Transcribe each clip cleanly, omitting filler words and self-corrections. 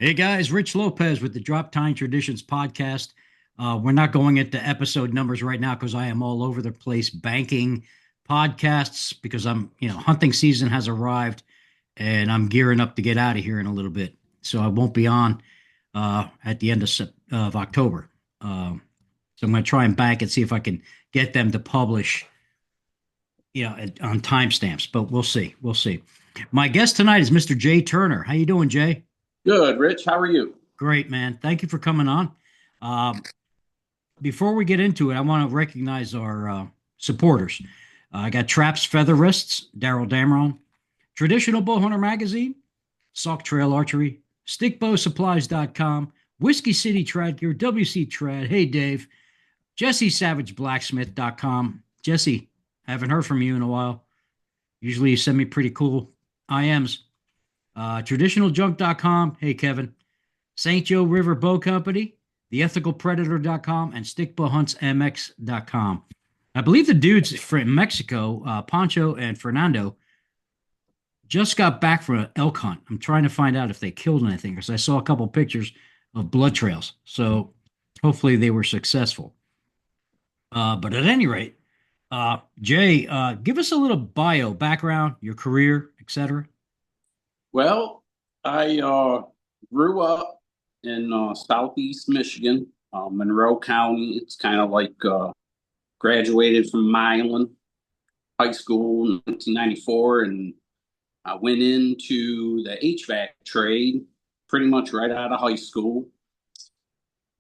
Hey guys, Rich Lopez with the Droptine Traditions podcast. We're not going into episode numbers right now because I am all over the place banking podcasts because hunting season has arrived and I'm gearing up to get out of here in a little bit. So I won't be on at the end of October. So I'm going to try and bank and see if I can get them to publish, on timestamps. But we'll see. We'll see. My guest tonight is Mr. Jay Turner. How you doing, Jay? Good, Rich. How are you? Great, man. Thank you for coming on. Um, Before we get into it, I want to recognize our supporters. I got Traps Feather Wrists, Daryl Dameron, Traditional Bowhunter Magazine, Salk Trail Archery, StickbowSupplies.com, Whiskey City Trad Gear, WC Trad, Hey Dave, Jesse Savage Blacksmith.com. Jesse, haven't heard from you in a while. Usually you send me pretty cool IMs. TraditionalJunk.com. Hey Kevin. St. Joe River Bow Company, theethicalpredator.com, and stickbowhuntsmx.com. I believe the dudes from Mexico, Pancho and Fernando, just got back from an elk hunt. I'm trying to find out if they killed anything because I saw a couple pictures of blood trails. So hopefully they were successful. But at any rate, Jay, give us a little bio, background, your career, etc. Well, I grew up in southeast Michigan, Monroe County. It's kind of like graduated from Milan High School in 1994, and I went into the HVAC trade pretty much right out of high school.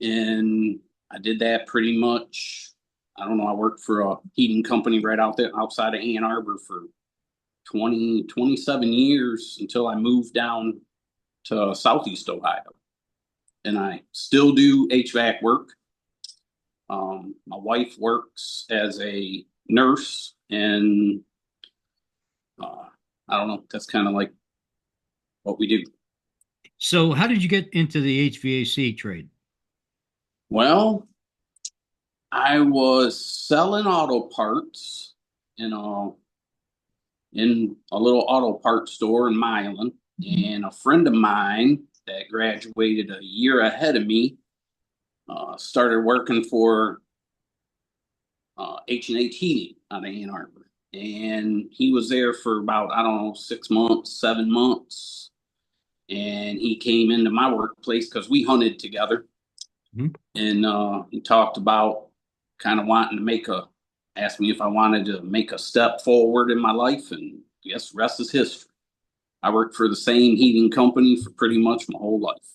And I did that pretty much. I don't know. I worked for a heating company right out there outside of Ann Arbor for 27 years until I moved down to Southeast Ohio. And I still do HVAC work. My wife works as a nurse, and uh, I don't know, that's kind of like what we do. So, how did you get into the HVAC trade? Well, I was selling auto parts in a little auto parts store in Milan, and a friend of mine that graduated a year ahead of me started working for H&H Heating out of Ann Arbor. And he was there for about, I don't know, 6 months, 7 months. And he came into my workplace because we hunted together. Mhm. And he talked about kind of wanting to asked me if I wanted to make a step forward in my life. And yes, the rest is history. I worked for the same heating company for pretty much my whole life.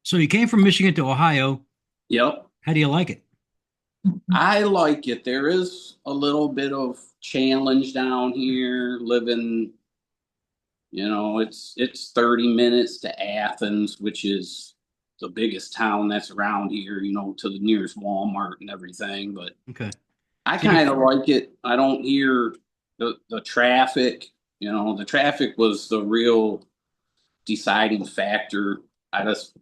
So, you came from Michigan to Ohio. Yep. How do you like it? I like it. There is a little bit of challenge down here living, it's 30 minutes to Athens, which is the biggest town that's around here, to the nearest Walmart and everything. But Okay. I So, you kind of like it. I don't hear the traffic. The traffic was the real deciding factor. I just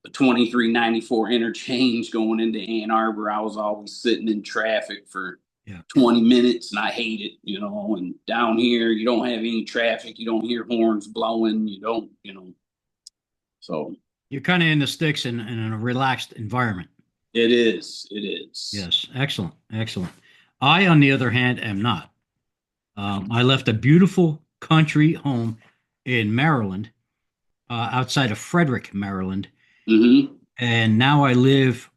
the 2394 interchange going into Ann Arbor, I was always sitting in traffic for yeah. 20 minutes and I hate it, and down here you don't have any traffic, you don't hear horns blowing, you don't, so You're kind of in the sticks and in a relaxed environment. it is. Yes. Excellent. Excellent. I, on the other hand, am not. I left a beautiful country home in Maryland, outside of Frederick, Maryland, Mm-hmm. and now I live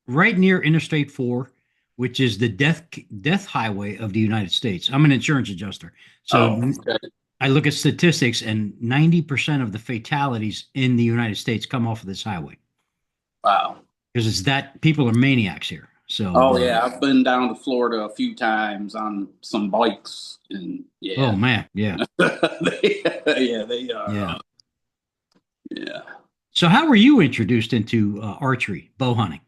right near Interstate 4, which is the death highway of the United States. I'm an insurance adjuster, so Oh, okay. I look at statistics, and 90% of the fatalities in the United States come off of this highway Wow. because it's that people are maniacs here. So, Oh yeah, I've been down to Florida a few times on some bikes, and oh yeah, man, yeah, yeah, they are. yeah. Yeah. So, how were you introduced into archery, bow hunting?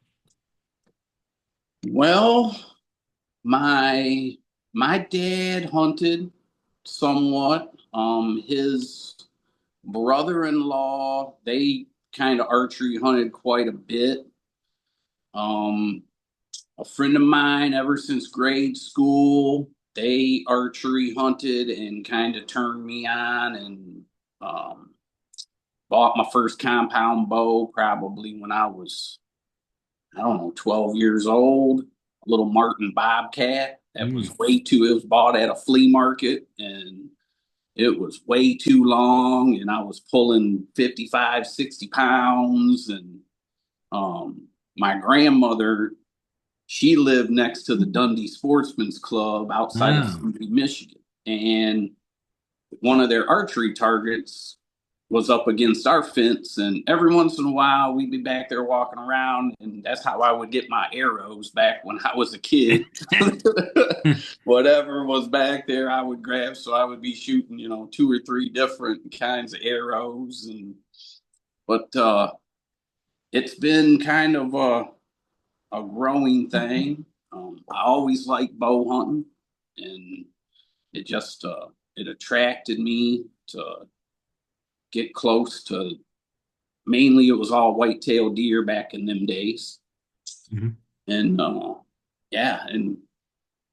Well, my my dad hunted somewhat. His brother-in-law, they kind of archery hunted quite a bit. Um, a friend of mine, ever since grade school. they archery hunted and kind of turned me on, and um, bought my first compound bow probably when I was, I don't know, 12 years old. A little Martin Bobcat that was Mm. it was bought at a flea market, and it was way too long, and I was pulling 55, 60 pounds. And my grandmother, she lived next to the Dundee Sportsman's Club outside of Oh. Dundee, Michigan. And one of their archery targets was up against our fence, and every once in a while we'd be back there walking around, and that's how I would get my arrows back when I was a kid. Whatever was back there I would grab, so I would be shooting, two or three different kinds of arrows. And but it's been kind of a growing thing. I always liked bow hunting, and it just it attracted me to get close to, mainly it was all white-tailed deer back in them days. Mhm. And yeah, and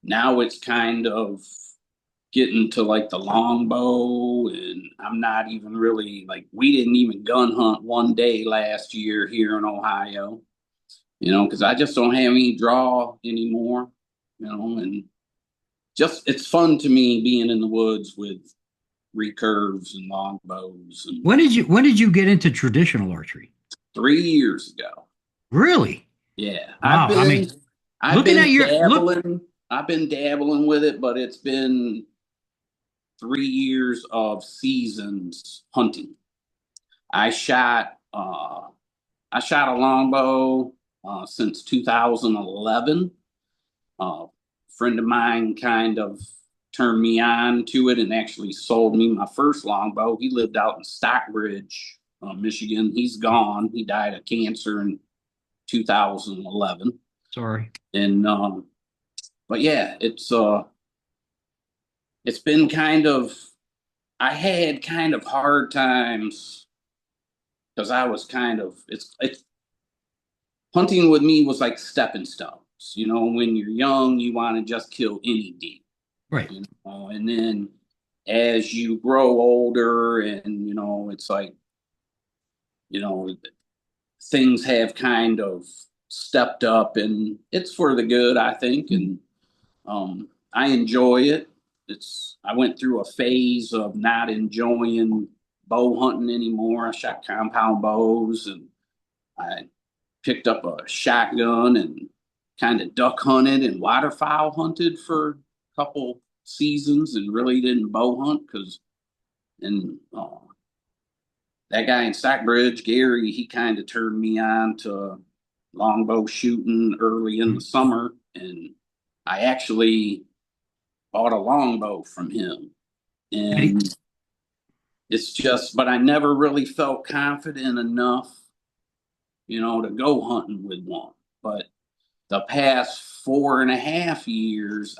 now it's kind of getting to like the longbow, and I'm not even really like, we didn't even gun hunt one day last year here in Ohio, because I just don't have any draw anymore, and just it's fun to me being in the woods with recurves and longbows. And When did you get into traditional archery? 3 years ago. Really? Yeah, I've Wow. I been mean, I've looking been at your look. dabbling. I've been dabbling with it, but it's been 3 years of seasons hunting. I shot uh I shot a longbow since 2011. A friend of mine kind of turned me on to it and actually sold me my first longbow. He lived out in Stockbridge, Michigan. He's gone. He died of cancer in 2011. Sorry. And but yeah, it's been kind of, I had kind of hard times because I was kind of, it's hunting with me was like stepping stones. When you're young, you want to just kill any deer, Right. and then as you grow older, and it's like, you know things have kind of stepped up, and it's for the good, I think. And I enjoy it. I went through a phase of not enjoying bow hunting anymore. I shot compound bows, and I picked up a shotgun and kind of duck hunted and waterfowl hunted for a couple seasons, and really didn't bow hunt because, and that guy in Stockbridge, Gary, he kind of turned me on to longbow shooting early in the Mhm. summer, and I actually bought a longbow from him. And he- And it's just, but I never really felt confident enough, to go hunting with one. But the past 4.5 years,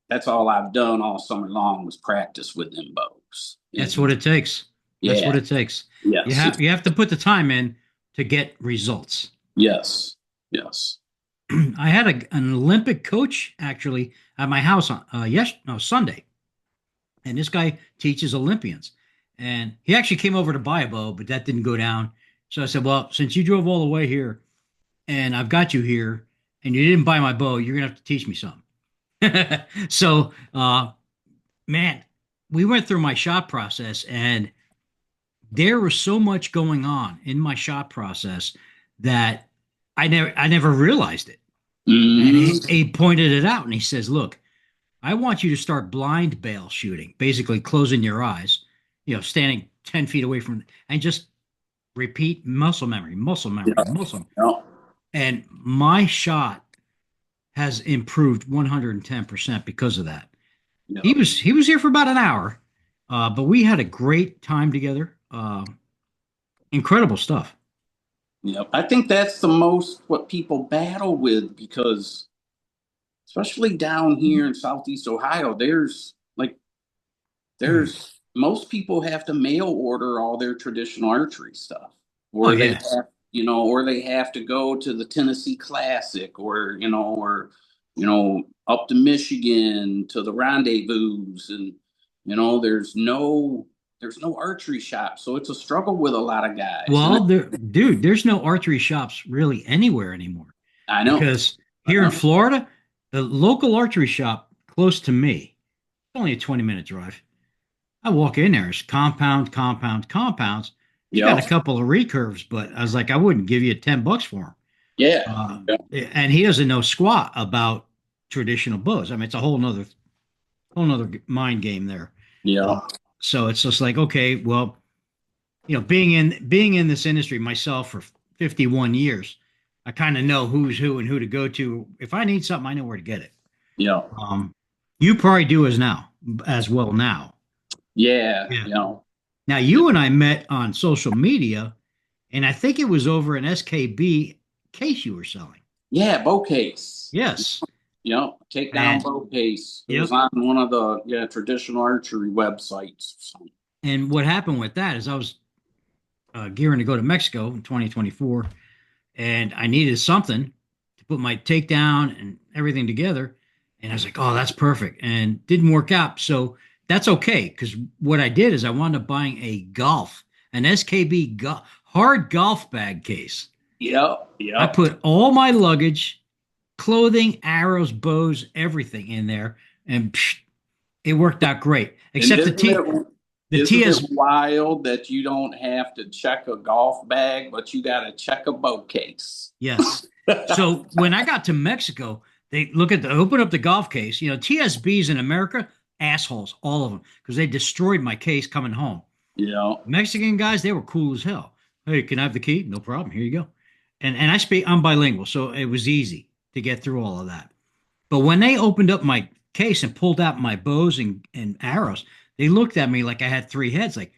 that's all I've done all summer long was practice with them bows. that's what And it takes. That's what yeah, it takes. You yes, have you have to put the time in to get results. yes, yes. I had an Olympic coach actually at my house on Sunday, and this guy teaches Olympians, and he actually came over to buy a bow, but that didn't go down. So I said, "Well, since you drove all the way here, and I've got you here, and you didn't buy my bow, you're gonna have to teach me something." So, man, we went through my shot process, and there was so much going on in my shot process that I never realized it. And Hmm. he pointed it out, and he says, "Look, I want you to start blind bail shooting, basically closing your eyes, standing 10 feet away from, and just repeat muscle memory, muscle memory, Yeah, muscle." yeah, And my shot has improved 110% because of that. He yeah. was he was here for about an hour, but we had a great time together. Incredible stuff. Yep. I think that's the most what people battle with, because especially down here in Southeast Ohio, there's most people have to mail order all their traditional archery stuff, Oh or they yeah. have, or they have to go to the Tennessee Classic, or up to Michigan to the rendezvous, and there's no archery shop, so it's a struggle with a lot of guys. And Well, dude, there's no archery shops really anywhere anymore I know, because I here in know. Florida, the local archery shop close to me, only a 20-minute drive. I walk in there, it's compound, compound, compounds. They got Yeah, a couple of recurves, but I was like, I wouldn't give you $10 for them. yeah, yeah, And he doesn't know squat about traditional bows. I mean, it's a whole nother mind game there. yeah, Uh, so it's just like, okay, well, being in this industry myself for 51 years, I kind of know who's who and who to go to. If I need something, I know where to get it. yeah, Um, you probably do as well now. yeah, Yeah. yeah, Now you and I met on social media, and I think it was over an SKB case you were selling. yeah. Bow case. Yes. Take down And bow case. It was yep. on one of the traditional archery websites. So, And what happened with that is I was gearing to go to Mexico in 2024, and I needed something to put my takedown and everything together. And I was like, oh, that's perfect. And didn't work out. So that's okay. Because what I did is I wound up buying an SKB hard golf bag case. yep, I yep. put all my luggage, clothing, arrows, bows, everything in there. And it worked out great. And Except isn't it the isn't it TS, wild that you don't have to check a golf bag, but you got to check a bow case? yes. So when I got to Mexico, they open up the golf case. TSBs in America, assholes, all of them, because they destroyed my case coming home. Yeah, Mexican guys, they were cool as hell. Hey, can I have the key? No problem. Here you go. And I'm bilingual, so it was easy to get through all of that. But when they opened up my case and pulled out my bows and arrows, they looked at me like I had three heads. Like,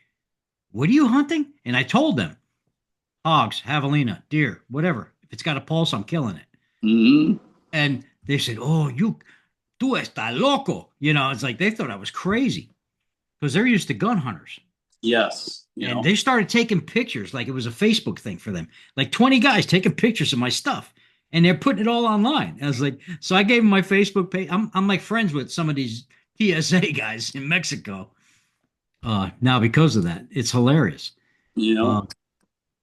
what are you hunting? And I told them, hogs, javelina, deer, whatever. If it's got a pulse, I'm killing it. hmm, And they said, "Oh, tú estás loco." It's like they thought I was crazy because they're used to gun hunters. yes, And they started taking pictures like it was a Facebook thing for them. Like 20 guys taking pictures of my stuff and they're putting it all online. I was like, so I gave them my Facebook page. I'm like friends with some of these TSA guys in Mexico. Now because of that, it's hilarious. you Uh, know.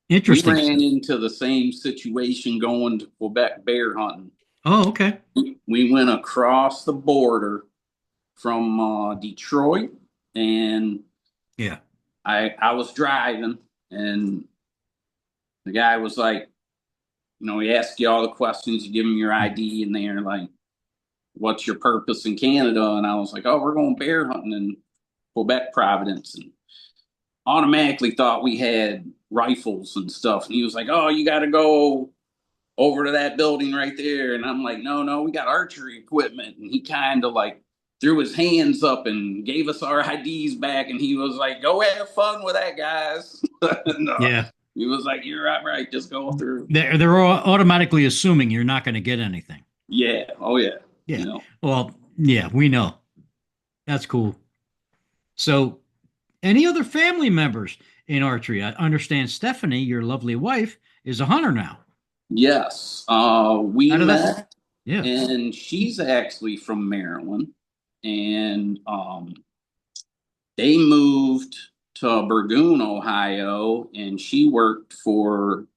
We interesting ran stuff. into the same situation going to Quebec bear hunting. Oh, okay. We went across the border from Detroit, and Yeah. I was driving, and the guy was like, he asked you all the questions, you give him your ID, and they're like, "What's your purpose in Canada?" And I was like, "Oh, we're going bear hunting in Quebec, Providence," and automatically thought we had rifles and stuff. And he was like, "Oh, you got to go over to that building right there." And I'm like, "No, no, we got archery equipment." And he kind of like threw his hands up and gave us our IDs back. And he was like, "Go have fun with that, guys." No, Yeah. he was like, "You're right. Just go through." They're automatically assuming you're not going to get anything. Yeah. Oh, yeah. Yeah. You know, Well, yeah, we know. That's cool. So, any other family members in archery? I understand Stephanie, your lovely wife, is a hunter now. yes. We How did that? met, Yeah. and she's actually from Maryland. And they moved to Burgoon, Ohio, and she worked for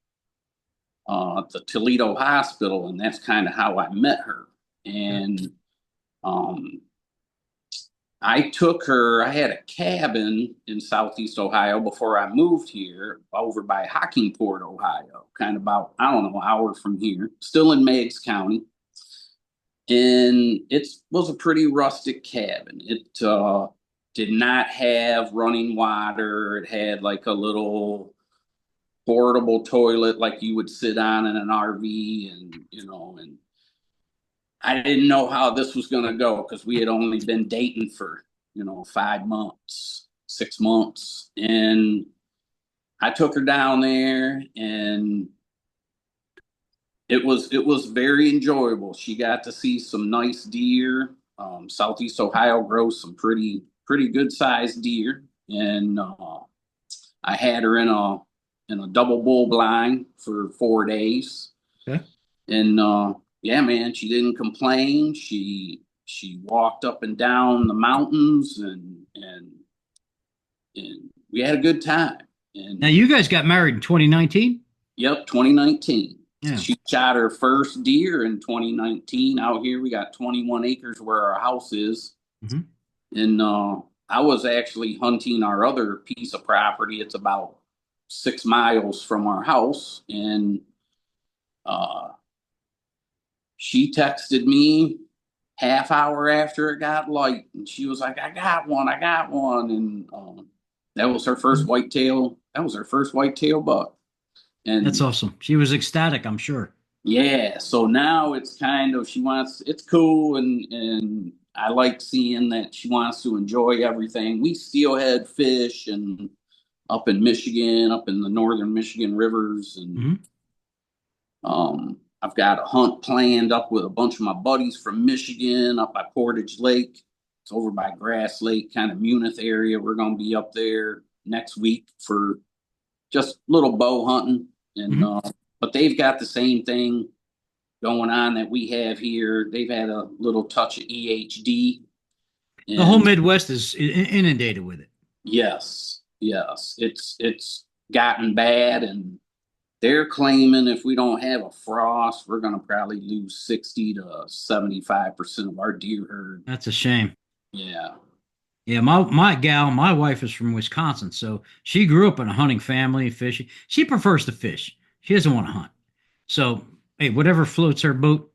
the Toledo Hospital, and that's kind of how I met her. Yeah. And um, I took her. I had a cabin in Southeast Ohio before I moved here, over by Hockingport, Ohio, kind of about, I don't know, an hour from here, still in Meigs County. And it was a pretty rustic cabin. It did not have running water. It had like a little portable toilet like you would sit on in an RV, and I didn't know how this was going to go because we had only been dating for 5 months, 6 months. And I took her down there, and it was very enjoyable. She got to see some nice deer. Southeast Ohio grows some pretty good sized deer, and I had her in a double bull blind for 4 days, Okay. and yeah, man, she didn't complain. She walked up and down the mountains, and we had a good time. Now, And you guys got married in 2019? yep, 2019. Yeah. She shot her first deer in 2019. Out here, we got 21 acres where our house is. Hmm. And I was actually hunting our other piece of property. It's about 6 miles from our house. And uh, she texted me half hour after it got light. And she was like, I got one, I got one. And that was her first whitetail. That was her first whitetail buck. That's And awesome. She was ecstatic, I'm sure. yeah, so now it's kind of she wants it's cool, and I like seeing that she wants to enjoy everything. We steelhead fish and up in Michigan, up in the northern Michigan rivers, and Hmm. I've got a hunt planned up with a bunch of my buddies from Michigan up by Portage Lake. It's over by Grass Lake, kind of Munith area. We're going to be up there next week for just little bow hunting, and Hmm. but they've got the same thing going on that we have here. They've had a little touch of EHD, The whole and Midwest is inundated with it. yes, yes, it's gotten bad, and they're claiming if we don't have a frost, we're going to probably lose 60 to 75% of our deer herd. That's a shame. Yeah. Yeah, my wife is from Wisconsin, so she grew up in a hunting family, fishing. She prefers to fish. She doesn't want to hunt. So, hey, whatever floats her boat,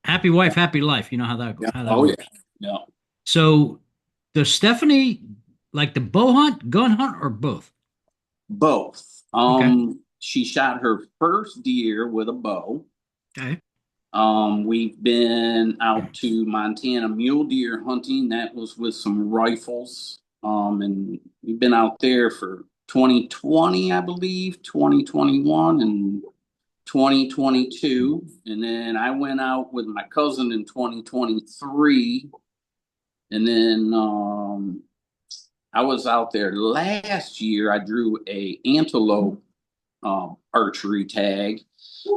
happy wife, happy life. You know Yeah. how that Oh yeah. works. Yeah. So, does Stephanie like the bow hunt, gun hunt, or both? Both. Okay. She shot her first deer with a bow. Okay. We've been out to Montana mule deer hunting. That was with some rifles. And we've been out there for 2020, I believe, 2021 and 2022. And then I went out with my cousin in 2023. And then I was out there last year. I drew a antelope archery tag,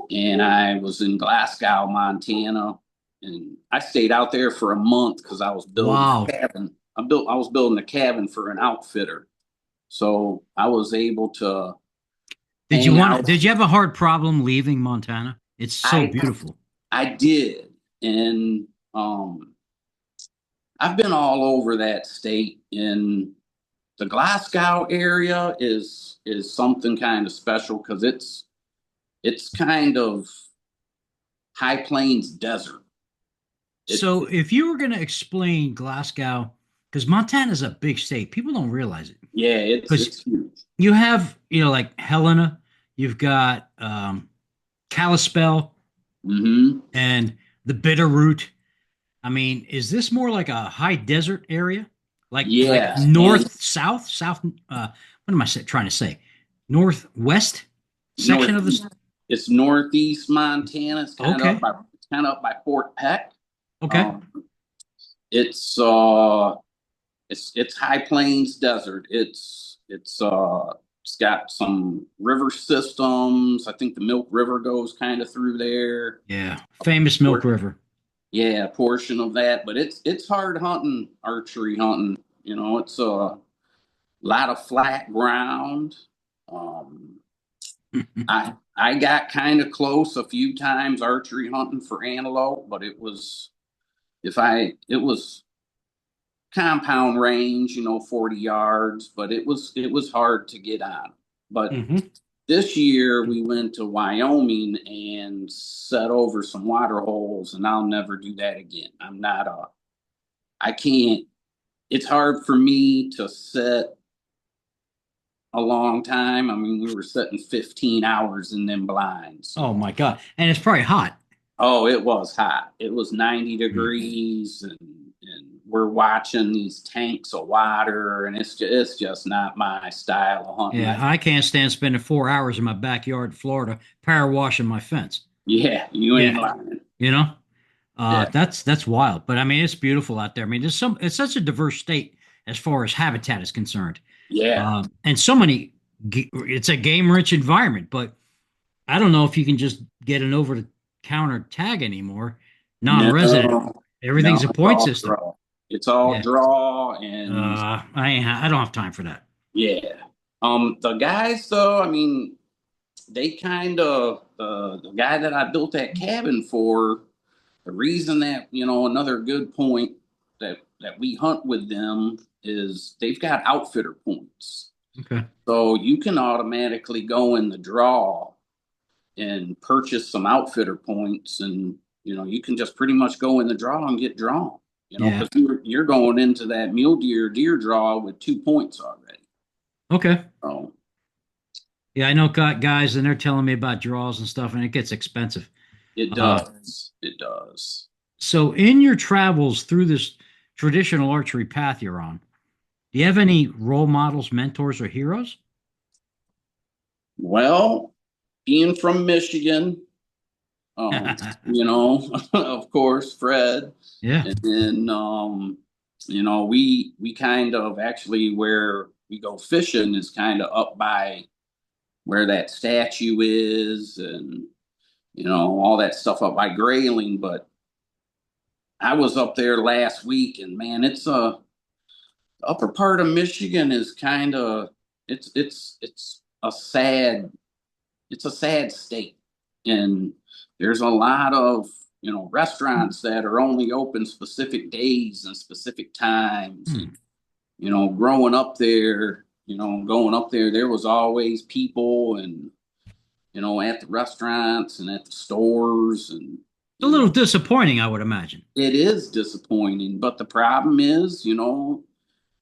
and I was in Glasgow, Montana, and I stayed out there for a month because I was building a Wow. cabin. I was building a cabin for an outfitter, so I was able to hang out. Did you have a hard problem leaving Montana? It's so I beautiful. I did, and um, I've been all over that state. In the Glasgow area is something kind of special because it's kind of high plains desert. So, if you were going to explain Glasgow, because Montana's a big state, people don't realize it. Yeah, Because it's huge. you have, like Helena, you've got Kalispell Hmm. and the Bitterroot. I mean, is this more like a high desert area? Like Yes, and north, south, what am I trying to say? Northwest section of this? northeast. It's northeast Montana. Okay. It's kind of up by Fort Peck. Okay. Um, it's high plains desert. It's got some river systems. I think the Milk River goes kind of through there. Yeah. Famous Milk River. Yeah, a portion of that, but it's hard hunting, archery hunting. It's a lot of flat ground. Um, I got kind of close a few times archery hunting for antelope, but it was compound range, 40 yards, but it was hard to get on. But Hmm. this year we went to Wyoming and set over some water holes, and I'll never do that again. I can't, it's hard for me to set a long time. I mean, we were setting 15 hours in them blinds. Oh my God. And it's probably hot. Oh, it was hot. It was 90 Mm. degrees, and we're watching these tanks of water, and it's just not my style of hunting. Yeah, I can't stand spending 4 hours in my backyard in Florida power washing my fence. Yeah, you ain't Yeah. lying. You know? Yeah, That's wild. But I mean, it's beautiful out there. I mean, it's such a diverse state as far as habitat is concerned. yeah. And so it's a game rich environment, but I don't know if you can just get an over counter tag anymore. Non-resident. No, no, Everything's a it's point all system. draw. It's all Yeah. draw, and I don't have time for that. yeah. The guys though, I mean, they kind of the guy that I built that cabin for. The reason that, another good point that we hunt with them is they've got outfitter points. Okay. So you can automatically go in the draw and purchase some outfitter points, and you can just pretty much go in the draw and get drawn. Yeah. Because you're going into that mule deer draw with 2 points already. Okay. So Yeah, I know guys, and they're telling me about draws and stuff, and it gets expensive. it Uh, does. It does. so in your travels through this traditional archery path you're on, do you have any role models, mentors, or heroes? Well, being from Michigan, of course, Fred. Yeah. And then, we kind of actually where we go fishing is kind of up by where that statue is, and all that stuff up by Grayling. But I was up there last week, and man, it's the upper part of Michigan is kind of it's a sad state, and there's a lot of restaurants that are only open specific days and specific times. Hmm. And growing up there, going up there, there was always people, and at the restaurants and at the stores, and It's a little disappointing, I would imagine. it is disappointing. But the problem is,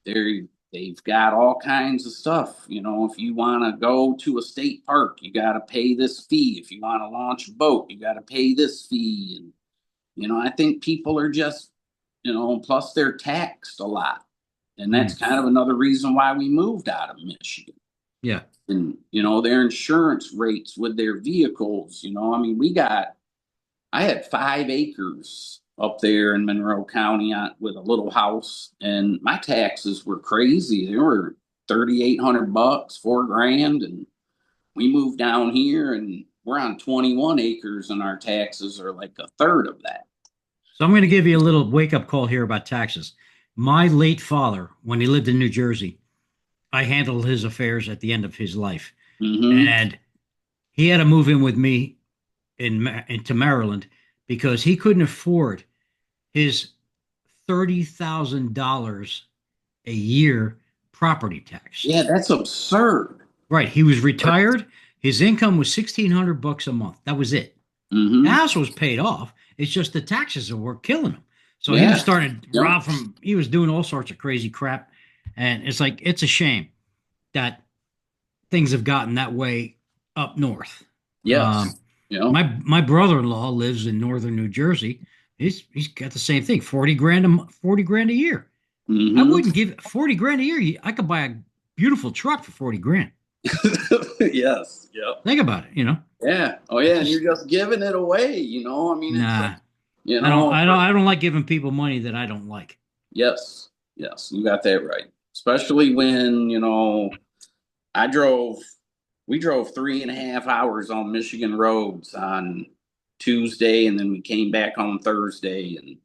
they're they've got all kinds of stuff. If you want to go to a state park, you got to pay this fee. If you want to launch a boat, you got to pay this fee. And I think people are just, plus they're taxed a lot, and Hmm. that's kind of another reason why we moved out of Michigan. Yeah. And their insurance rates with their vehicles. I mean, I had 5 acres up there in Monroe County with a little house, and my taxes were crazy. They were $3,800, 4 grand, and we moved down here, and we're on 21 acres, and our taxes are like a third of that. So I'm going to give you a little wake up call here about taxes. My late father, when he lived in New Jersey, I handled his affairs at the end of his life, Mm-hmm. and he had to move in with me into Maryland because he couldn't afford his $30,000 a year property tax. Yeah, that's absurd. Right. He was retired. His income was $1,600 a month. That was it. The Mm-hmm. house was paid off. It's just the taxes were killing him. So he was Yeah. starting to Yep. rob from, he was doing all sorts of crazy crap. And it's like, it's a shame that things have gotten that way up north. Um, Yes. Yep. my brother-in-law lives in northern New Jersey. He's got the same thing, 40 grand a year. I Mm-hmm. wouldn't give 40 grand a year. I could buy a beautiful truck for 40 grand. Yes. Yep. Think about it. Yeah. Oh It's yeah, and you're just just giving it away. I mean, it's nah. you I don't know, I don't I don't like giving people money that I don't like. yes, yes, you got that right. Especially when, I drove, we drove 3.5 hours on Michigan roads on Tuesday, and then we came back on Thursday, and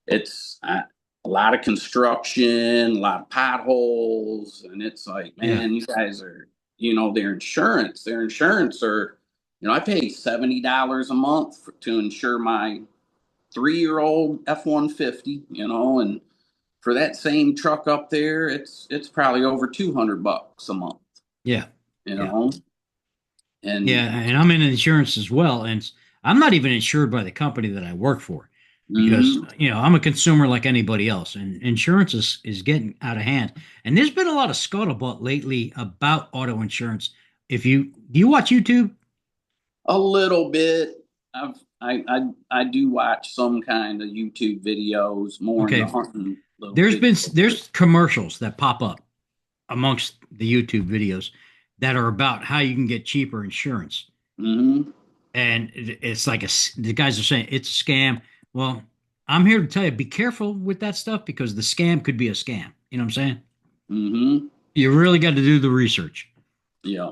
it's a lot of construction, a lot of potholes, and it's like, Yeah. man, you guys are, their insurance are, I pay $70 a month to insure my 3-year-old F-150, and for that same truck up there, it's probably over $200 a month, Yeah. you Yeah. know, and Yeah, and I'm in insurance as well, and I'm not even insured by the company that I work for because mhm. I'm a consumer like anybody else, and insurance is getting out of hand. And there's been a lot of scuttlebutt lately about auto insurance. If you do you watch YouTube? A little bit. I do watch some kind of YouTube videos more in the Okay, hunting little video. there's commercials that pop up amongst the YouTube videos that are about how you can get cheaper insurance. Hmm. And it's like the guys are saying it's a scam. Well, I'm here to tell you, be careful with that stuff because the scam could be a scam. You know what I'm saying? Hmm. You really got to do the research. Yeah.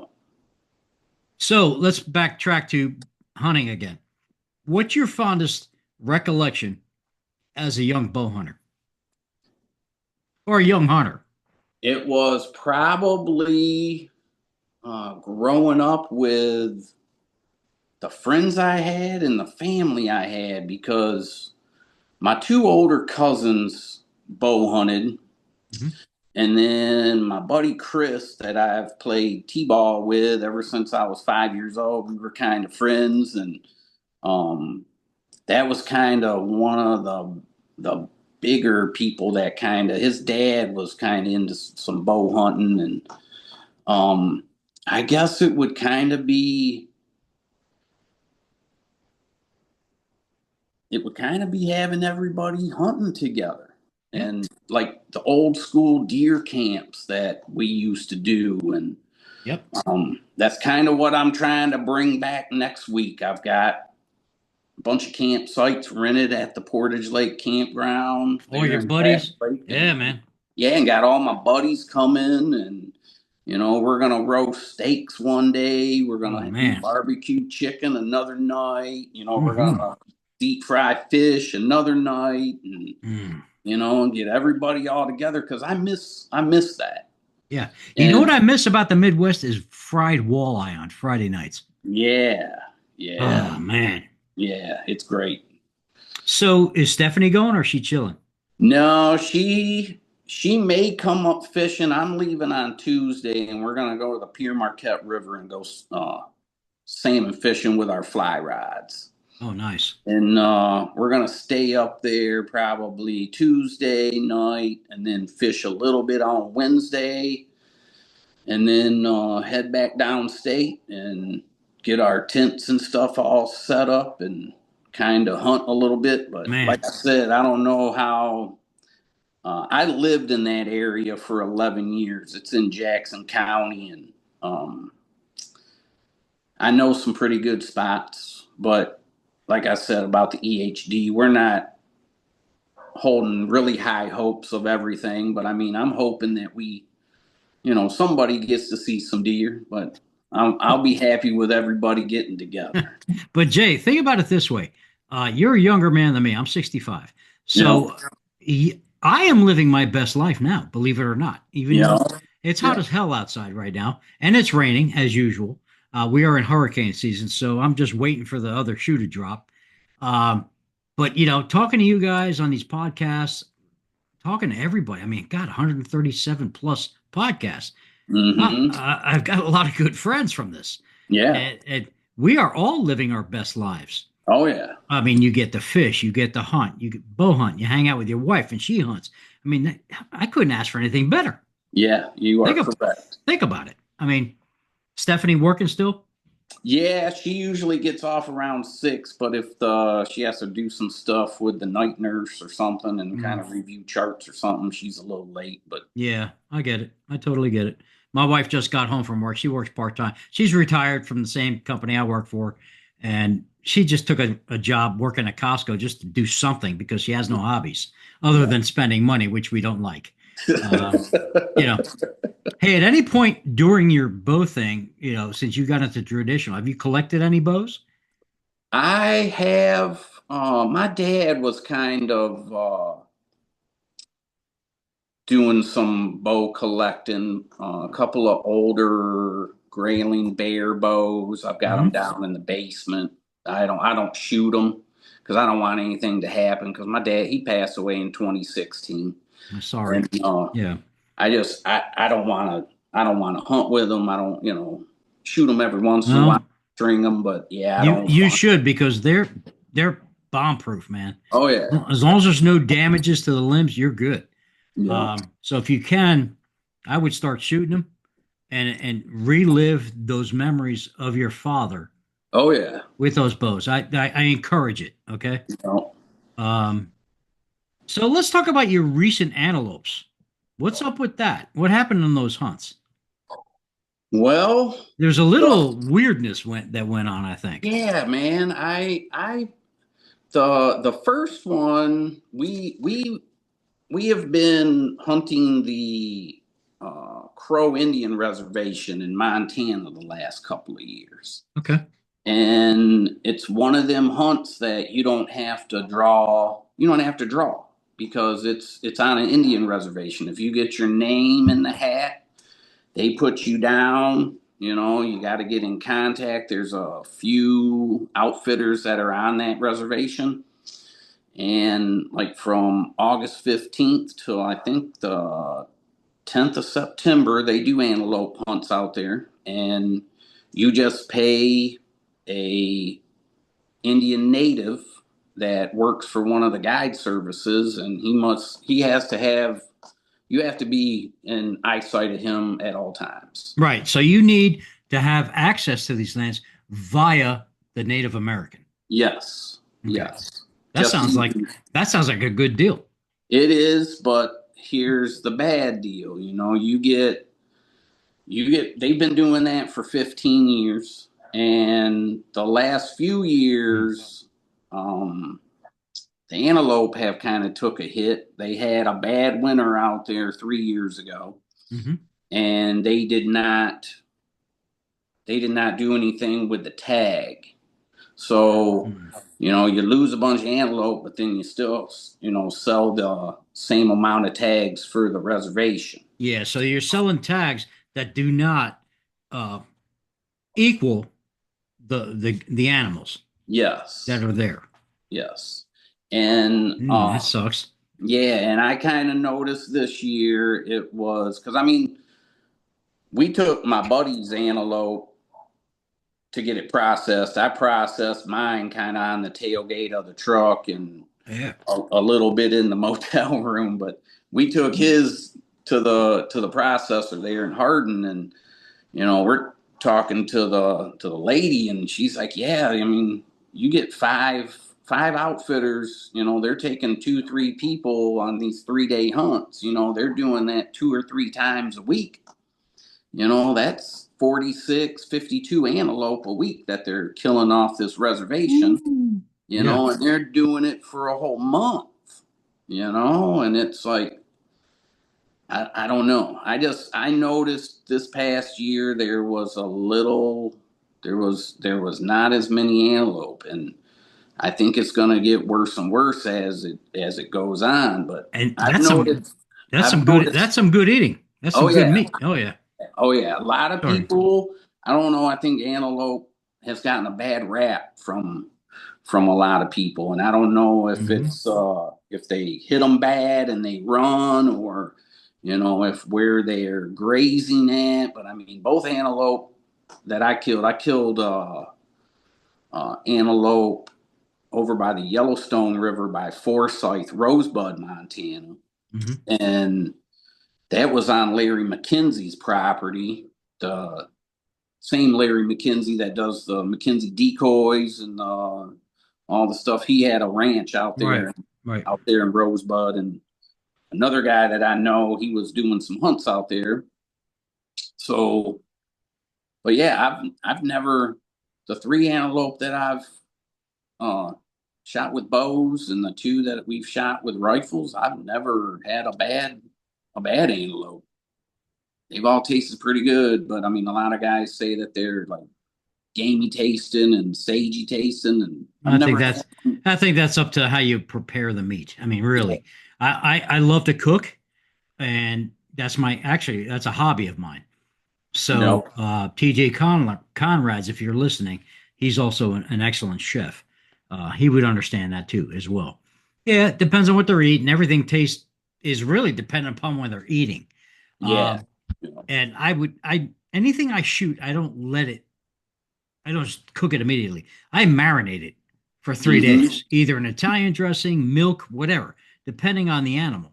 So let's backtrack to hunting again. What's your fondest recollection as a young bow hunter or a young hunter? It was probably growing up with the friends I had and the family I had because my two older cousins bow hunted. Mhm. And then my buddy Chris, that I've played t-ball with ever since I was 5 years old, we were kind of friends, and um, that was kind of one of the bigger people that kind of his dad was kind of into some bow hunting, and I guess it would kind of be having everybody hunting together Yeah. and like the old school deer camps that we used to do. And Yep. that's kind of what I'm trying to bring back next week. I've got a bunch of campsites rented at the Portage Lake campground All there your in Bass buddies. Lake. Yeah, And man. yeah, and got all my buddies coming, and we're gonna roast steaks one day. We're Oh, gonna do man. barbecue chicken another night. We're Hmm. gonna deep fry fish another night, and Mm. and get everybody all together because I miss that. Yeah. You know what And I miss about the Midwest is fried walleye on Friday nights. yeah, yeah, Oh, man. yeah, it's great. So is Stephanie going or is she chilling? No, she may come up fishing. I'm leaving on Tuesday, and we're gonna go to the Pere Marquette River and go salmon fishing with our fly rods. Oh, nice. And we're gonna stay up there probably Tuesday night, and then fish a little bit on Wednesday, and then head back downstate and get our tents and stuff all set up and kind of hunt a little bit. But Man. like I said, I don't know how. I lived in that area for 11 years. It's in Jackson County, and um, I know some pretty good spots. But like I said about the EHD, we're not holding really high hopes of everything. But I mean, I'm hoping that somebody gets to see some deer. But I'll be happy with everybody getting together. But Jay, think about it this way. You're a younger man than me. I'm 65. You know, So I am living my best life now, believe it or not, even you know, though it's hot yeah. as hell outside right now and it's raining as usual. We are in hurricane season, so I'm just waiting for the other shoe to drop. Um, but, talking to you guys on these podcasts, talking to everybody, I mean, God, 137 plus podcasts. Hmm. I've got a lot of good friends from this. Yeah. And we are all living our best lives. Oh yeah. I mean, you get to fish, you get to hunt, you get bow hunt, you hang out with your wife, and she hunts. I mean, I couldn't ask for anything better. Yeah, you are Think of, correct. think about it. I mean, Stephanie working still? Yeah, she usually gets off around 6, but if she has to do some stuff with the night nurse or something and kind Mm, of review charts or something, she's a little late. But yeah, I get it. I totally get it. My wife just got home from work. She works part time. She's retired from the same company I work for, and she just took a job working at Costco just to do something because she has no hobbies other yeah. than spending money, which we don't like. Um, you know, Hey, at any point during your bow thing, since you got into traditional, have you collected any bows? I have. My dad was kind of doing some bow collecting. A couple of older grayling bear bows. I've got them Hmm. down in the basement. I don't shoot them because I don't want anything to happen. Because my dad, he passed away in 2016, I'm sorry. and Yeah. I don't want to hunt with them. I don't shoot them every once in a while, Well, string them, but yeah, I you don't you want. should because they're bomb proof, man. Oh yeah, As long as there's no damages to the limbs, you're good. yeah. So if you can, I would start shooting them and relive those memories of your father Oh yeah. with those bows. I encourage it. Okay. No. Um, so let's talk about your recent antelopes. What's up with that? What happened in those hunts? Well, There's a the, little weirdness that went on, I think. yeah, man. The first one we have been hunting the Crow Indian Reservation in Montana the last couple of years. Okay. And it's one of them hunts that you don't have to draw. You don't have to draw because it's on an Indian reservation. If you get your name in the hat, they put you down. You know, you got to get in contact. There's a few outfitters that are on that reservation. And like from August 15th till I think the 10th of September, they do antelope hunts out there. And you just pay a Indian native that works for one of the guide services, and he has to have you have to be in eyesight of him at all times. Right. So you need to have access to these lands via the Native American. Yes, Okay. yes. That Just sounds like that sounds like a good deal. it is, but here's the bad deal. You know, you get they've been doing that for 15 years, and the last few years, um, the antelope have kind of took a hit. They had a bad winter out there 3 years ago, Mm-hmm. and they did not do anything with the tag. So, Mm. you know, you lose a bunch of antelope, but then you still, sell the same amount of tags for the reservation. Yeah. So you're selling tags that do not uh, equal the animals that Yes, are there. yes. And That sucks. yeah, and I kind of noticed this year it was because I mean, we took my buddy's antelope to get it processed. I processed mine kind of on the tailgate of the truck and Yeah. a little bit in the motel room, but we took his to the processor there in Hardin, and we're talking to the lady, and she's like, yeah, I mean, you get five outfitters, they're taking 2-3 people on these 3-day hunts. They're doing that 2 or 3 times a week. That's 46, 52 antelope a week that they're killing off this reservation, Yeah. and they're doing it for a whole month, and it's like, I don't know. I noticed this past year there was not as many antelope, and I think it's going to get worse and worse as it goes on. But And I've noticed I've that's noticed. some good eating. That's some Oh good yeah, meat. Oh yeah. oh yeah. A lot of Sorry. people. I don't know. I think antelope has gotten a bad rap from a lot of people, and I don't know if Hmm. it's if they hit them bad and they run, or if where they're grazing at. But I mean, both antelope that I killed antelope over by the Yellowstone River by Forsyth, Rosebud, Montana, Hmm. and that was on Larry McKenzie's property. The same Larry McKenzie that does the McKenzie decoys and all the stuff. He had a ranch Right. Right. out there in Rosebud, and another guy that I know, he was doing some hunts out there. So, but yeah, I've never the 3 antelope that I've uh, shot with bows and the 2 that we've shot with rifles. I've never had a bad antelope. They've all tasted pretty good, but I mean, a lot of guys say that they're like gamey tasting and sagey tasting, and I've I think never had. that's I think that's up to how you prepare the meat. I mean, really, I love to cook, and that's a hobby of mine. So No. TJ Conrad's, if you're listening, he's also an excellent chef. He would understand that too as well. Yeah, it depends on what they're eating. Everything tastes is really dependent upon what they're eating. Yeah. Um, and I anything I shoot, I don't just cook it immediately. I marinate it for 3 days, either in Italian dressing, milk, whatever, depending on the animal.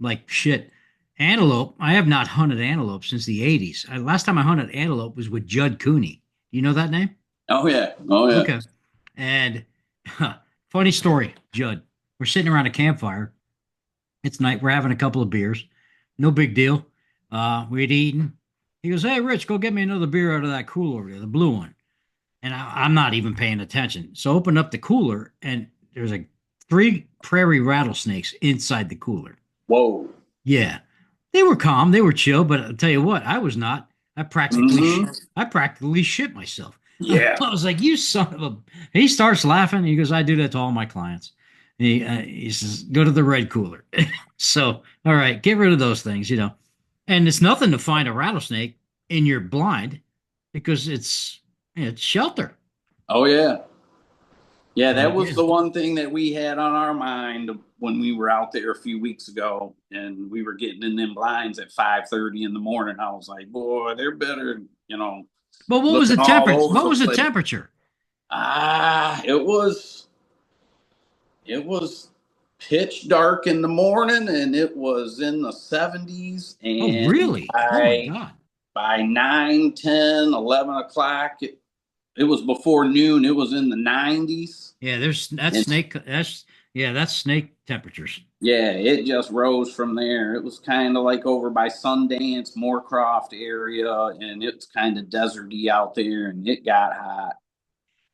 Like shit, antelope. I have not hunted antelope since the 80s. Last time I hunted antelope was with Judd Cooney. You know that name? Oh yeah. Oh yeah. Okay. And funny story, Judd. We're sitting around a campfire. It's night. We're having a couple of beers. No big deal. We'd eaten. He goes, "Hey, Rich, go get me another beer out of that cooler over there, the blue one." And I'm not even paying attention. So open up the cooler, and there's like 3 prairie rattlesnakes inside the cooler. Whoa. Yeah, they were calm, they were chill, but I'll tell you what, I was not. I practically, Hmm. I practically shit myself. Yeah. I was like, you son of a. He starts laughing. He goes, I do that to all my clients. He says, go to the red cooler. So, all right, get rid of those things, you know. And it's nothing to find a rattlesnake in your blind because it's shelter. Oh yeah. Yeah, So that yeah. was the one thing that we had on our mind when we were out there a few weeks ago, and we were getting in them blinds at 5:30 in the morning. I was like, boy, they're better, But what was the looking all temperature? over What the was the place. temperature? It was pitch dark in the morning, and it was in the 70s, Oh, and really? Oh my by God. by 9, 10, 11 o'clock, it was before noon. It was in the 90s. Yeah, there's that's And snake. That's snake temperatures. yeah, it just rose from there. It was kind of like over by Sundance, Moorcroft area, and it's kind of deserty out there, and it got hot.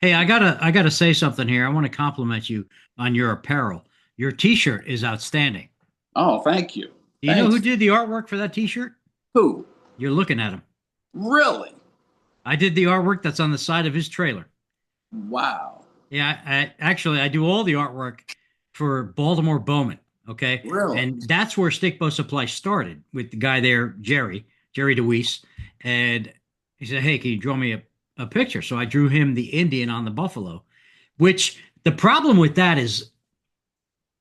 Hey, I gotta say something here. I want to compliment you on your apparel. Your T-shirt is outstanding. Oh, thank you. Do you know who Thanks. did the artwork for that T-shirt? Who? You're looking at him. Really? I did the artwork that's on the side of his trailer. Wow. Yeah, actually I do all the artwork for Baltimore Bowman. Okay, Really? and that's where Stickbow Supply started with the guy there, Jerry DeWeese, and he said, "Hey, can you draw me a picture?" So I drew him the Indian on the buffalo. Which the problem with that is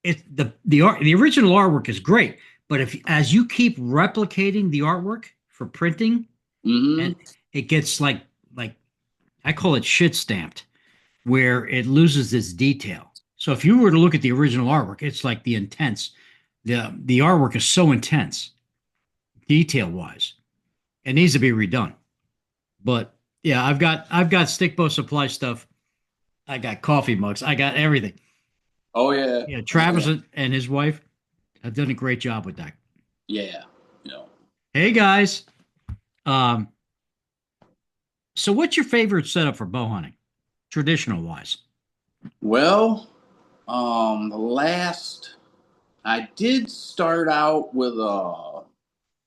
the original artwork is great, but if as you keep replicating the artwork for printing, and Mm-hmm. it gets like I call it shit stamped, where it loses its detail. So if you were to look at the original artwork, it's like the artwork is so intense, detail wise. It needs to be redone. But yeah, I've got Stickbow Supply stuff. I got coffee mugs. I got everything. Oh yeah. Yeah, Travis Yeah. and his wife have done a great job with that. Yeah. Yeah. Hey guys, um, so what's your favorite setup for bow hunting, traditional wise? Well, the last I did start out with a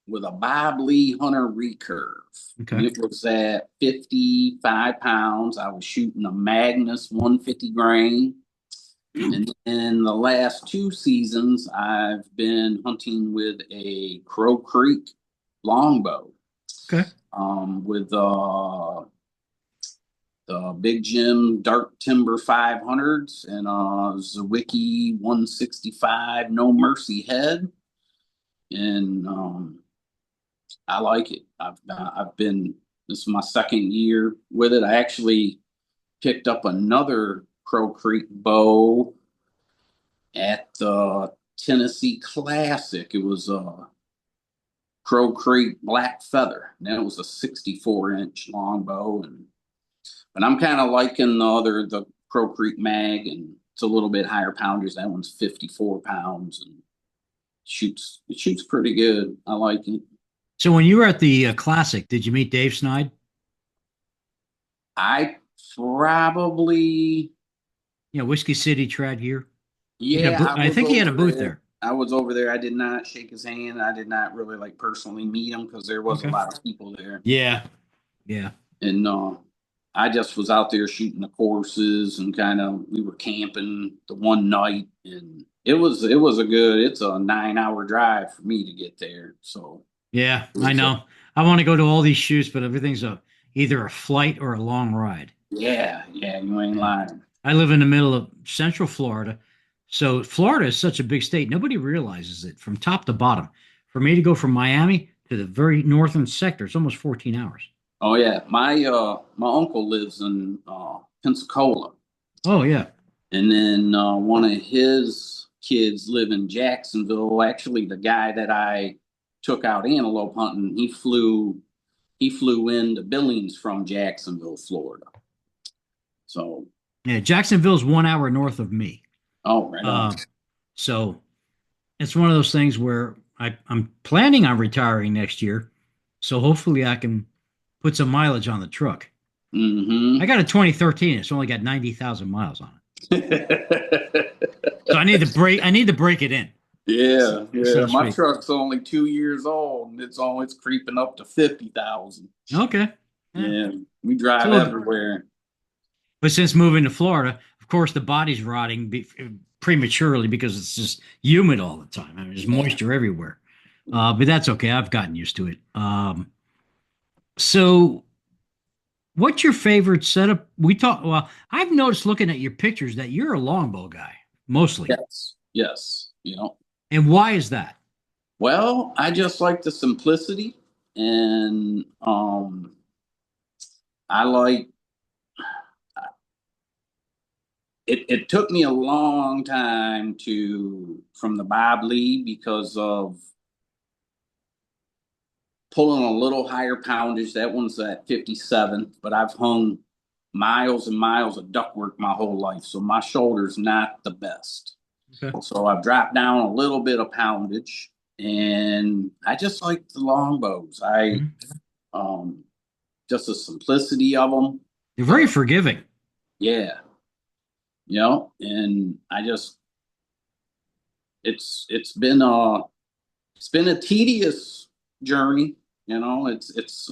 Bob Lee Hunter recurve. Okay. It was at 55 pounds. I was shooting a Magnus 150 grain. And in the last two seasons, I've been hunting with a Crow Creek longbow, Okay. with the Big Jim Dark Timber 500s and Zwicky 165 No Mercy head. And I like it. I've been this is my second year with it. I actually picked up another Crow Creek bow at the Tennessee Classic. It was a Crow Creek Black Feather. And that was a 64-inch longbow, but I'm kind of liking the Crow Creek Mag, and it's a little bit higher pounders. That one's 54 pounds and it shoots pretty good. I like it. So when you were at the classic, did you meet Dave Snide? I probably Yeah, Whiskey City Trad Gear. Yeah, I I was think he had a over booth there. there. I was over there. I did not shake his hand. I did not really like personally meet him because there was a Okay. lot of people there. Yeah. Yeah. And I just was out there shooting the courses, and kind of we were camping the one night, and it's a 9-hour drive for me to get there. So Yeah, it I was know. I want to go to all these shoots, but everything's either a flight or a long ride. yeah, you ain't Yeah. lying. I live in the middle of Central Florida. So Florida is such a big state. Nobody realizes it from top to bottom. For me to go from Miami to the very northern sector, it's almost 14 hours. Oh yeah, my uncle lives in Pensacola. Oh, yeah. And then one of his kids live in Jacksonville. Actually, the guy that I took out antelope hunting, he flew into Billings from Jacksonville, Florida. So, Yeah, Jacksonville's 1 hour north of me. oh, right on. So it's one of those things where I'm planning on retiring next year. So hopefully I can put some mileage on the truck. Mm-hmm. I got a 2013. It's only got 90,000 miles on it. So I need to break it in. Yeah, So yeah. to My speak. truck's only 2 years old, and it's creeping up to 50,000. Okay. Yeah. Yeah, we drive So, everywhere. but since moving to Florida, of course, the body's rotting prematurely because it's just humid all the time. I mean, there's Yeah. moisture everywhere. But that's okay. I've gotten used to it. So what's your favorite setup? Well, I've noticed looking at your pictures that you're a longbow guy, mostly. Yes. Yes. You know. And why is that? Well, I just like the simplicity, and I like it. It took me a long time to from the Bob Lee because of pulling a little higher poundage. That one's at 57, but I've hung miles and miles of ductwork my whole life, so my shoulder's not the best. Okay. So I've dropped down a little bit of poundage, and I just like the longbows. I Mhm. um just the simplicity of them. You're very forgiving. Yeah, you know, and I just it's been a tedious journey. You know, it's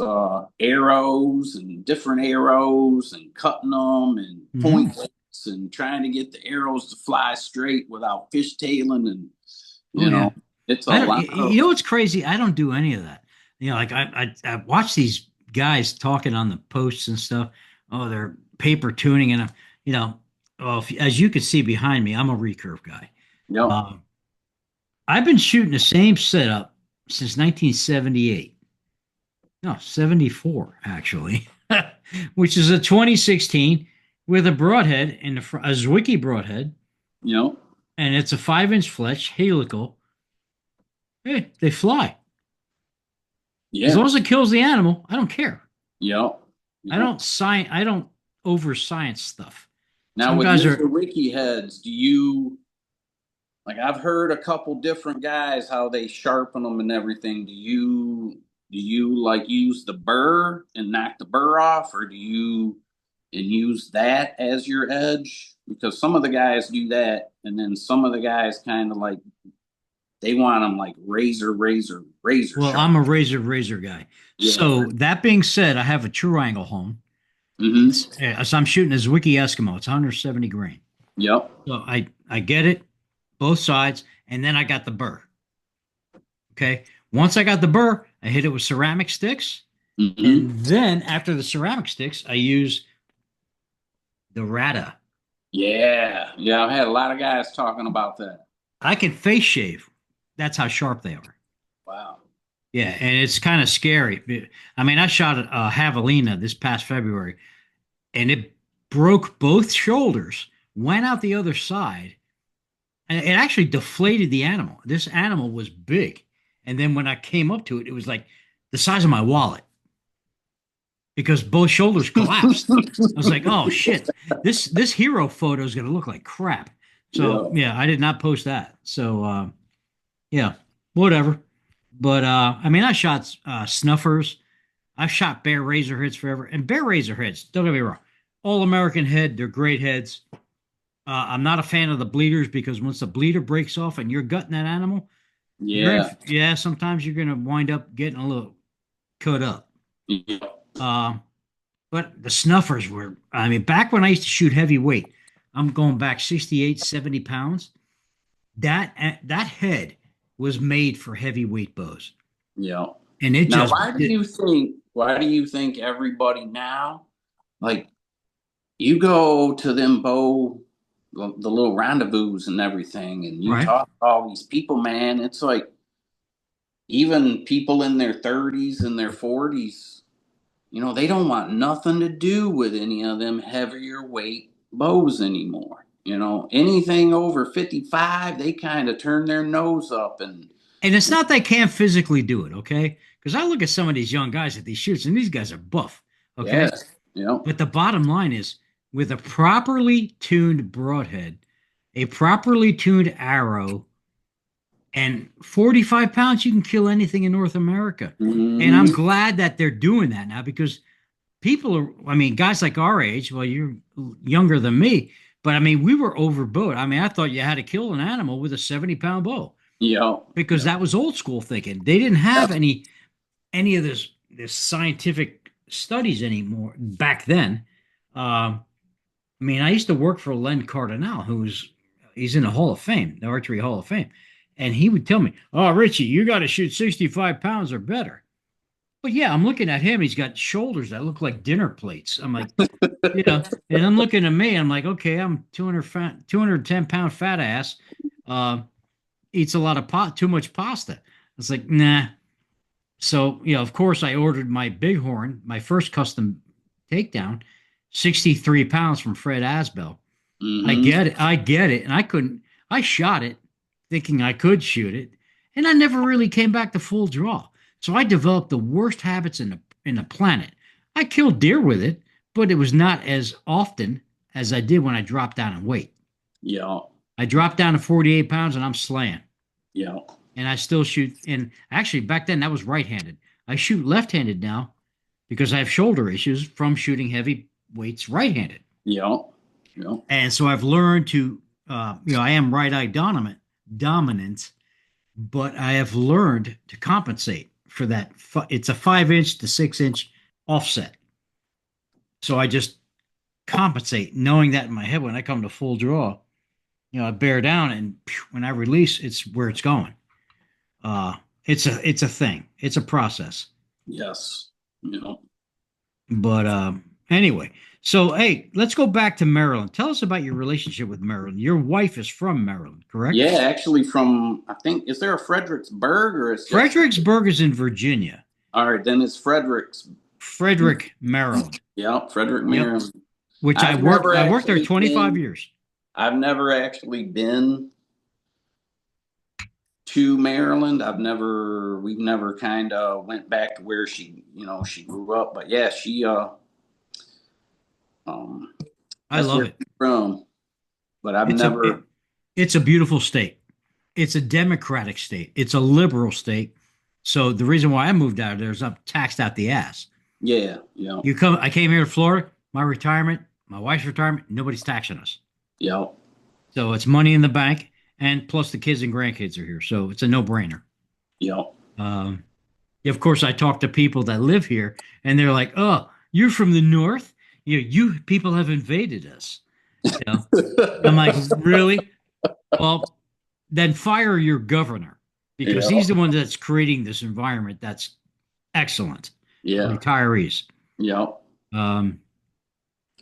arrows and different arrows and cutting them and Hmm. points and trying to get the arrows to fly straight without fishtailing and Oh you yeah. know it's a I don't. lot You of know what's crazy? I don't do any of that. Like I watch these guys talking on the posts and stuff. Oh, they're paper tuning, and you know, well, as you can see behind me, I'm a recurve guy. you know Um, I've been shooting the same setup since 1978. No, 74 actually, which is a 2016 with a broadhead in the front, a Zwickey broadhead, you know and it's a 5-inch fletch helical. Hey, they fly. As yeah long as it kills the animal, I don't care. you know you I know don't science. I don't over science stuff. now Some with guys Mr. are Wiki heads, do you like I've heard a couple different guys how they sharpen them and everything. Do you like use the burr and knock the burr off, or do you and use that as your edge? Because some of the guys do that, and then some of the guys kind of like they want them like razor well. sharp. I'm a razor guy. Yeah. So that being said, I have a true angle home. Mm-hmm. So I'm shooting a Zwickey Eskimo. It's 170 grain. Yep. So I get it, both sides, and then I got the burr. Okay. Once I got the burr, I hit it with ceramic sticks, Mm-hmm. and then after the ceramic sticks, I use the Rata. Yeah. Yeah. I've had a lot of guys talking about that. I can face shave. That's how sharp they are. Wow. Yeah, and it's kind of scary. I mean, I shot a javelina this past February, and it broke both shoulders, went out the other side, and it actually deflated the animal. This animal was big, and then when I came up to it, it was like the size of my wallet because both shoulders collapsed. I was like, "Oh shit, this hero photo is gonna look like crap." So Yeah. yeah, I did not post that. So yeah, whatever. But I mean, I shot snuffers. I've shot bear razor heads forever, and bear razor heads. Don't get me wrong, all American head. They're great heads. I'm not a fan of the bleeders because once the bleeder breaks off and you're gutting that animal, you're in. Yeah. Yeah, sometimes you're gonna wind up getting a little cut up. Yeah. Um, but the snuffers were. I mean, back when I used to shoot heavyweight, I'm going back 68, 70 pounds. That head was made for heavyweight bows, Yeah. and it Now, just it, why do you think everybody now, like you go to them the little rendezvous and everything, and you right. talk to all these people, man, it's like even people in their 30s and their 40s, they don't want nothing to do with any of them heavier weight bows anymore. Anything over 55, they kind of turn their nose up And it's not they can't physically do it, okay? Because I look at some of these young guys at these shoots, and these guys are buff, okay? yeah, you know, But the bottom line is, with a properly tuned broadhead, a properly tuned arrow, and 45 pounds, you can kill anything in North America. And I'm mhm, glad that they're doing that now because people are, I mean, guys like our age, well, you're younger than me, but I mean, we were overbowed. I mean, I thought you had to kill an animal with a 70-pound bow yeah, because yeah, that was old school thinking. They didn't have any of this scientific studies anymore back then. I mean, I used to work for Len Cardinal, he's in the Hall of Fame, the Archery Hall of Fame, and he would tell me, "Oh, Richie, you got to shoot 65 pounds or better." But yeah, I'm looking at him. He's got shoulders that look like dinner plates. I'm like, yeah, and I'm looking at me. I'm like, okay, I'm 210 pound fat ass. Uh, Eats a lot of too much pasta. It's like, nah. So, of course, I ordered my Bighorn, my first custom takedown, 63 pounds from Fred Asbell. I Mm-hmm. get it. I get it. And I shot it thinking I could shoot it. And I never really came back to full draw. So I developed the worst habits in the planet. I killed deer with it, but it was not as often as I did when I dropped down in weight. Yeah. I dropped down to 48 pounds and I'm slaying. Yeah. And I still shoot. And actually, back then, that was right handed. I shoot left handed now because I have shoulder issues from shooting heavy weights right handed. Yeah. Yeah. And so I've learned to, I am right eye dominant, but I have learned to compensate for that. It's a 5 inch to 6 inch offset. So I just compensate, knowing that in my head when I come to full draw, I bear down and when I release, it's where it's going. It's a thing. It's a process. Yes. Yeah. But anyway, so hey, let's go back to Maryland. Tell us about your relationship with Maryland. Your wife is from Maryland, correct? Yeah, actually from I think is there a Fredericksburg or it's just Fredericksburg is in Virginia. all right, then it's Fredericks. Frederick, Maryland. Yeah, Frederick, Yep. Maryland. Which I've I worked there 25 years. I've never actually been to Maryland. We've never kind of went back to where she grew up. But yeah, um, I that's love where it. she's from. But I've It's a never, it's a beautiful state. It's a democratic state. It's a liberal state. So the reason why I moved out of there is I'm taxed out the ass. yeah, yeah, I came here to Florida, my retirement, my wife's retirement, nobody's taxing us. yeah, So it's money in the bank, and plus the kids and grandkids are here, so it's a no-brainer. yeah. Um, of course, I talk to people that live here, and they're like, "Oh, you're from the north? You people have invaded us." You know, I'm like, "Really? Well, then fire your governor because Yeah, he's the one that's creating this environment that's excellent for yeah, retirees." yeah. Um,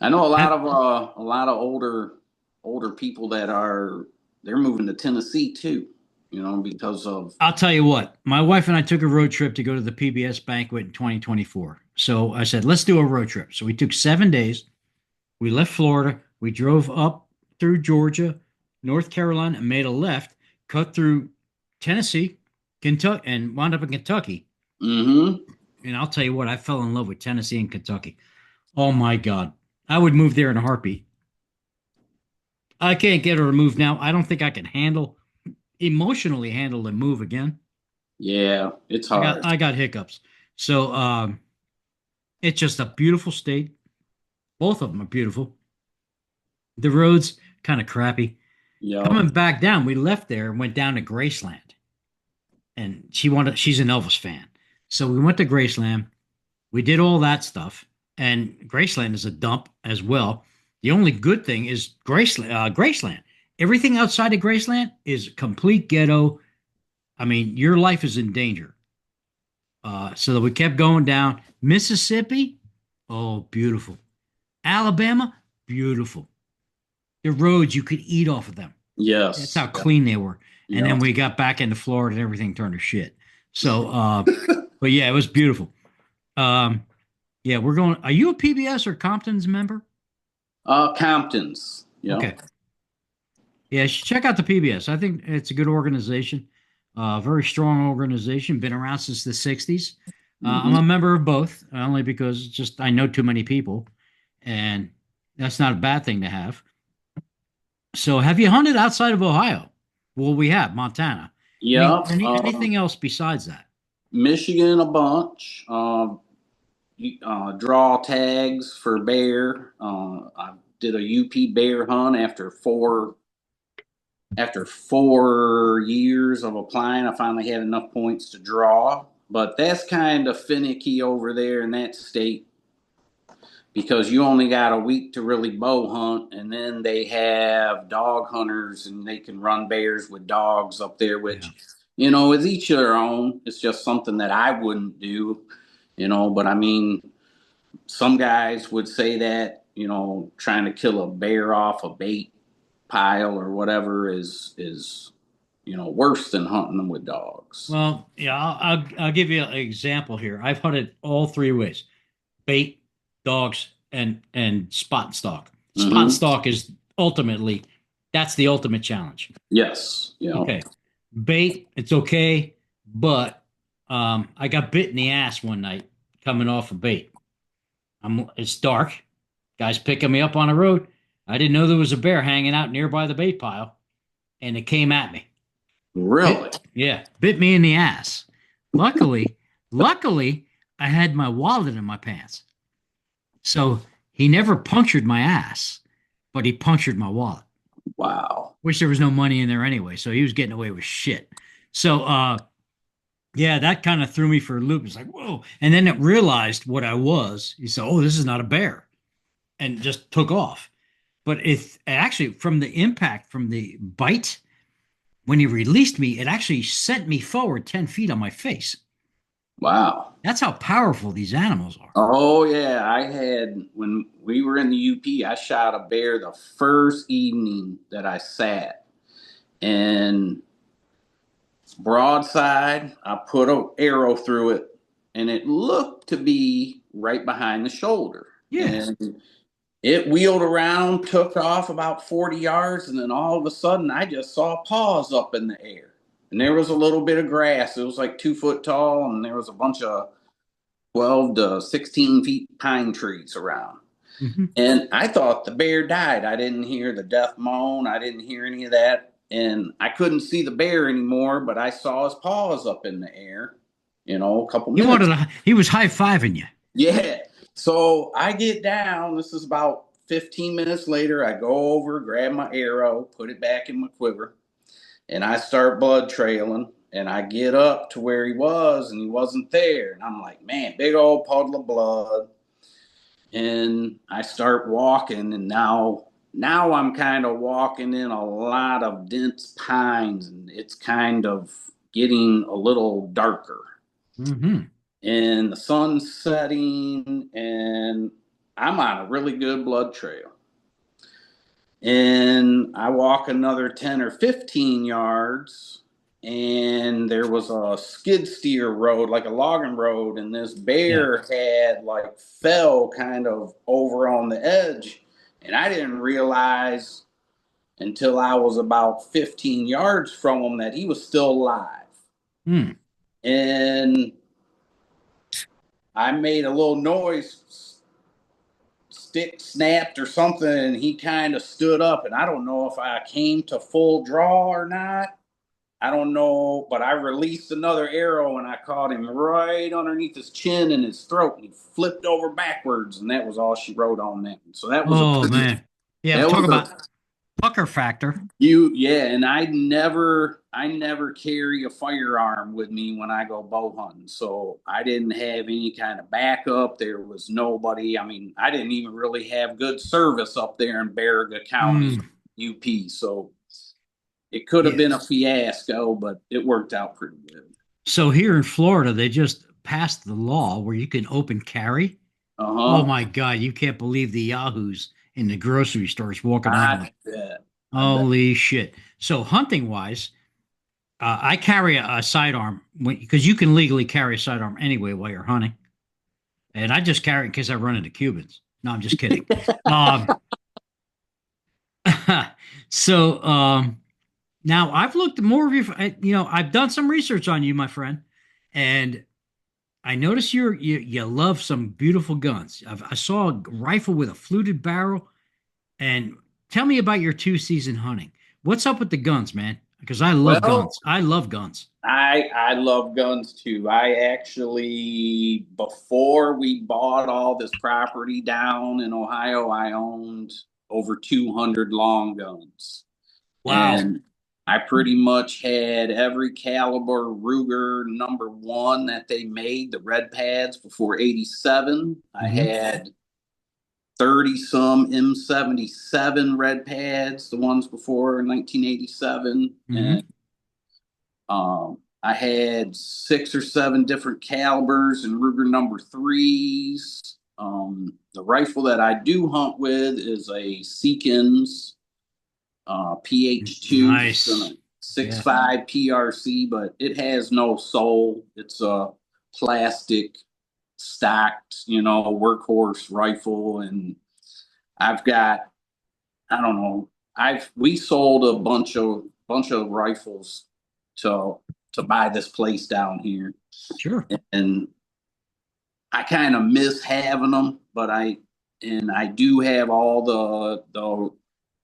I know that- a lot of older people they're moving to Tennessee too, because of I'll tell you what, my wife and I took a road trip to go to the PBS banquet in 2024. So I said, let's do a road trip. So we took 7 days. We left Florida. We drove up through Georgia, North Carolina, and made a left, cut through Tennessee, Kentucky, and wound up in Kentucky. mm-hmm. And I'll tell you what, I fell in love with Tennessee and Kentucky. Oh my God. I would move there in a heartbeat. I can't get her to move now. I don't think I can emotionally handle the move again. Yeah, it's I hard. got I got hiccups. So it's just a beautiful state. Both of them are beautiful. The roads kind of crappy. Yeah. Coming back down, we left there and went down to Graceland. And she's an Elvis fan. So we went to Graceland. We did all that stuff. And Graceland is a dump as well. The only good thing is Graceland. Everything outside of Graceland is complete ghetto. I mean, your life is in danger. So that we kept going down. Mississippi, oh, beautiful. Alabama, beautiful. The roads, you could eat off of them. That's Yes. how clean they were. And Yeah. then we got back into Florida and everything turned to shit. So, but yeah, it was beautiful. Yeah, we're going. Are you a PBS or Compton's member? Compton's. Yeah. Okay. Yeah, check out the PBS. I think it's a good organization. Very strong organization. Been around since the 60s. I'm Mm-hmm. a member of both, only because just I know too many people, and that's not a bad thing to have. So, have you hunted outside of Ohio? Well, we have Montana. Yeah. Anything else besides that? Michigan a bunch. Draw tags for bear. I did a UP bear hunt after 4 years of applying. I finally had enough points to draw, but that's kind of finicky over there in that state. because you only got a week to really bow hunt, and then they have dog hunters and they can run bears with dogs up there, Yeah. which, is each their own. It's just something that I wouldn't do, but I mean, some guys would say that, trying to kill a bear off a bait pile or whatever is worse than hunting them with dogs. Well, yeah, I'll give you an example here. I've hunted all three ways: bait, dogs, and spot and stalk. Spot and Mm-hmm. stalk is ultimately that's the ultimate challenge. Yes. Okay, bait, it's okay, but I got bit in the ass one night coming off a bait. It's dark. Guys picking me up on the road. I didn't know there was a bear hanging out nearby the bait pile, and it came at me. Really? Yeah, bit me in the ass. Luckily, I had my wallet in my pants. So he never punctured my ass, but he punctured my wallet. Wow. Wish there was no money in there anyway, so he was getting away with shit. So yeah, that kind of threw me for a loop. It's like, whoa. And then it realized what I was. He said, oh, this is not a bear. And just took off. But it actually, from the impact, from the bite, when he released me, it actually sent me forward 10 feet on my face. Wow. That's how powerful these animals are. Oh yeah, when we were in the UP, I shot a bear the first evening that I sat, and broadside, I put an arrow through it, and it looked to be right behind the shoulder, Yeah. and it wheeled around, took off about 40 yards, and then all of a sudden, I just saw paws up in the air, and there was a little bit of grass. It was like 2 foot tall, and there was a bunch of 12 to 16 feet pine trees around. Mm-hmm. And I thought the bear died. I didn't hear the death moan. I didn't hear any of that. And I couldn't see the bear anymore, but I saw his paws up in the air, a couple minutes. He was high fiving you. Yeah. So I get down. This is about 15 minutes later. I go over, grab my arrow, put it back in my quiver, and I start blood trailing. And I get up to where he was, and he wasn't there. And I'm like, man, big old puddle of blood. And I start walking, and now I'm kind of walking in a lot of dense pines, and it's kind of getting a little darker. Mm-hmm. And the sun's setting, and I'm on a really good blood trail. And I walk another 10 or 15 yards, and there was a skid steer road, like a logging road, and this Yeah. bear had like fell kind of over on the edge. And I didn't realize until I was about 15 yards from him that he was still alive. Mm. And I made a little noise, stick snapped or something, and he kind of stood up. And I don't know if I came to full draw or not. I don't know, but I released another arrow and I caught him right underneath his chin and his throat. And he flipped over backwards, and that was all she wrote on that one. So that was a Oh pretty. man. Yeah, That talk was about a pucker factor. yeah. And I never carry a firearm with me when I go bow hunting. So I didn't have any kind of backup. There was nobody. I mean, I didn't even really have good service up there in Baraga County, Mm. UP. So it could have Yeah. been a fiasco, but it worked out pretty good. So here in Florida, they just passed the law where you can open carry. Uh Oh huh. my God, you can't believe the yahoos in the grocery stores walking around I with bet. I bet. holy shit. So hunting wise, I carry a sidearm because you can legally carry a sidearm anyway while you're hunting, and I just carry it in case I run into Cubans. No, I'm just kidding. Um, so now I've looked at more of you. I've done some research on you, my friend, and I notice you love some beautiful guns. I saw a rifle with a fluted barrel, and tell me about your 2 season hunting. What's up with the guns, man? Because I love Well, guns. I love guns. I love guns too. I actually, before we bought all this property down in Ohio, I owned over 200 long guns. Wow. And I pretty much had every caliber Ruger #1 that they made, the red pads before '87. I Hmm. had 30 some M77 red pads, the ones before 1987. Hmm. And I had 6 or 7 different calibers and Ruger number threes. The rifle that I do hunt with is a Seekins PH2. It's Nice. a Yeah. 6.5 PRC, but it has no soul. It's a plastic stacked, workhorse rifle. And I've got, I don't know, we sold a bunch of rifles to buy this place down here. Sure. And I kind of miss having them, but I do have all the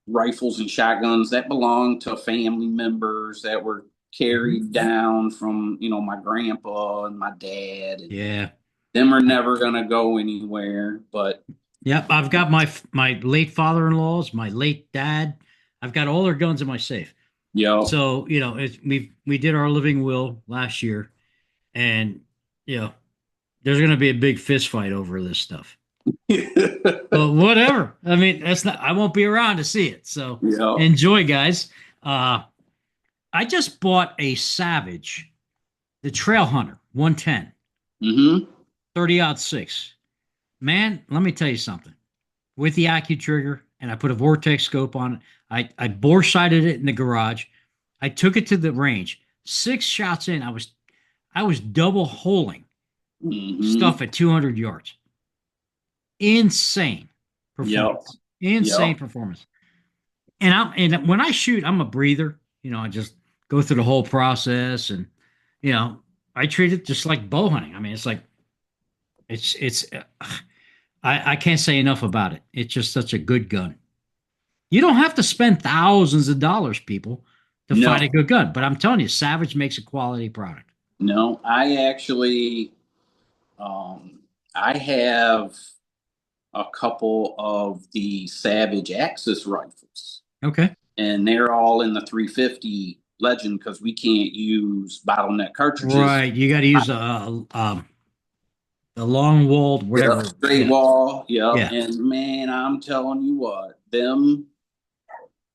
rifles and shotguns that belong to family members that were Mhm. carried down from, my grandpa and my dad, and Yeah. them are never gonna go anywhere. But Yep. I've got my late father-in-laws, my late dad. I've got all their guns in my safe. yo, So, we did our living will last year, and you know, there's gonna be a big fist fight over this stuff. But whatever. I mean, that's not I won't be around to see it. So yo, enjoy, guys. I just bought a Savage, the Trail Hunter 110, mm-hmm, 30-06. Man, let me tell you something. With the Accu trigger, and I put a vortex scope on it. I bore sighted it in the garage. I took it to the range. 6 shots in, I was double holing mm-hmm, stuff at 200 yards. Insane yo, performance. Insane yo, performance. And when I shoot, I'm a breather. I just go through the whole process, and you know, I treat it just like bow hunting. I mean, it's like it's I can't say enough about it. It's just such a good gun. You don't have to spend thousands of dollars, people, to find a no, good gun. But I'm telling you, Savage makes a quality product. no. Um, I have a couple of the Savage Axis rifles, Okay. and they're all in the 350 Legend because we can't use bottleneck cartridges. Right. You got to use a long walled Yeah, whatever. straight Yeah. wall. Yep. Yeah. And man, I'm telling you what, them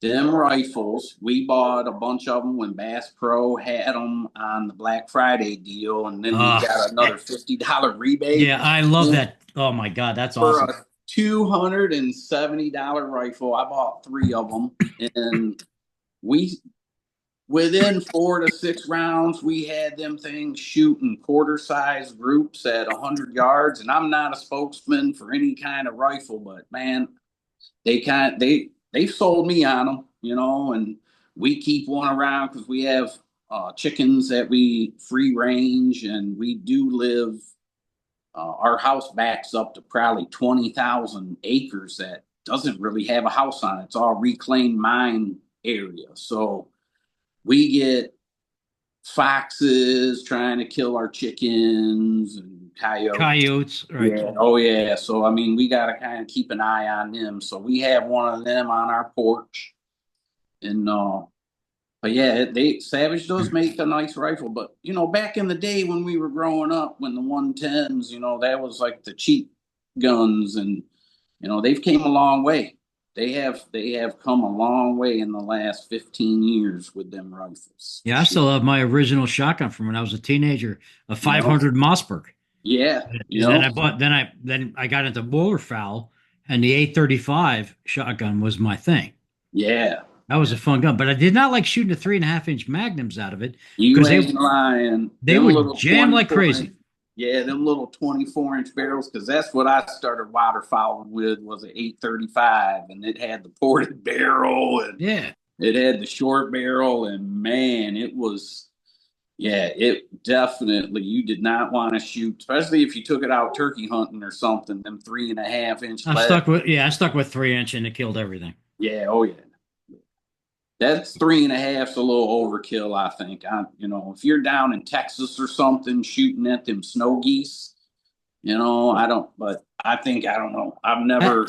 rifles, we bought a bunch of them when Bass Pro had them on the Black Friday deal, and then we Uh, got another $50 rebate. yeah. I love And that. Oh my God. That's for awesome. a $270 rifle, I bought 3 of them, and we within 4 to 6 rounds, we had them things shooting quarter-size groups at 100 yards. And I'm not a spokesman for any kind of rifle, but man, they've sold me on them, and we keep one around because we have chickens that we free range, and we do live. Our house backs up to probably 20,000 acres that doesn't really have a house on it. It's all reclaimed mine area, so we get foxes trying to kill our chickens and coyotes. Coyotes. Right. Yeah. Oh, yeah. So, I mean, we got to kind of keep an eye on them. So, we have one of them on our porch. And, but yeah, Savage does make a nice rifle. But, back in the day when we were growing up, when the 110s, that was like the cheap guns. And, they've came a long way. They have come a long way in the last 15 years with them rifles, for Yeah. I sure. still have my original shotgun from when I was a teenager, a You know? 500 Mossberg. Yeah. And then I got into waterfowl, and the 835 shotgun was my thing. Yeah. That was a fun gun, but I did not like shooting the 3.5 inch magnums out of it You because ain't lying. they Them would little jam like 24 inch, crazy. yeah, them little 24-inch barrels, because that's what I started waterfowling with was an 835, and it had the ported barrel, and Yeah. it had the short barrel, and man, yeah, it definitely, you did not want to shoot, especially if you took it out turkey hunting or something, them 3.5 inch lead. I stuck with 3 inch and it killed everything. Yeah, oh yeah. That's 3.5's a little overkill, I think. If you're down in Texas or something shooting at them snow geese, I don't, but I don't know. Ha-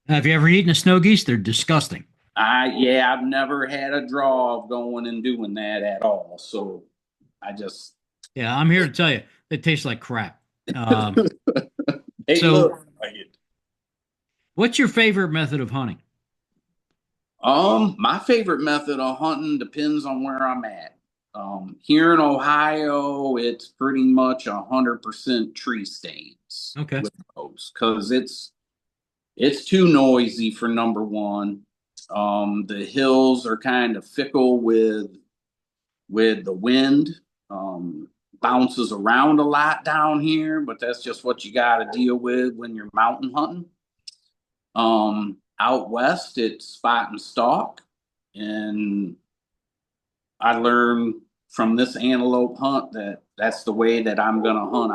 Have you ever eaten a snow geese? They're disgusting. Yeah, I've never had a draw of going and doing that at all. So I just, Yeah, I'm here to tell you, they taste like crap. hey, So look, like it. What's your favorite method of hunting? My favorite method of hunting depends on where I'm at. Here in Ohio, it's pretty much 100% tree stays Okay. with those because it's too noisy for number one. The hills are kind of fickle with the wind. Um, Bounces around a lot down here, but that's just what you got to deal with when you're mountain hunting. Out west, it's spot and stalk, and I learned from this antelope hunt that that's the way that I'm gonna hunt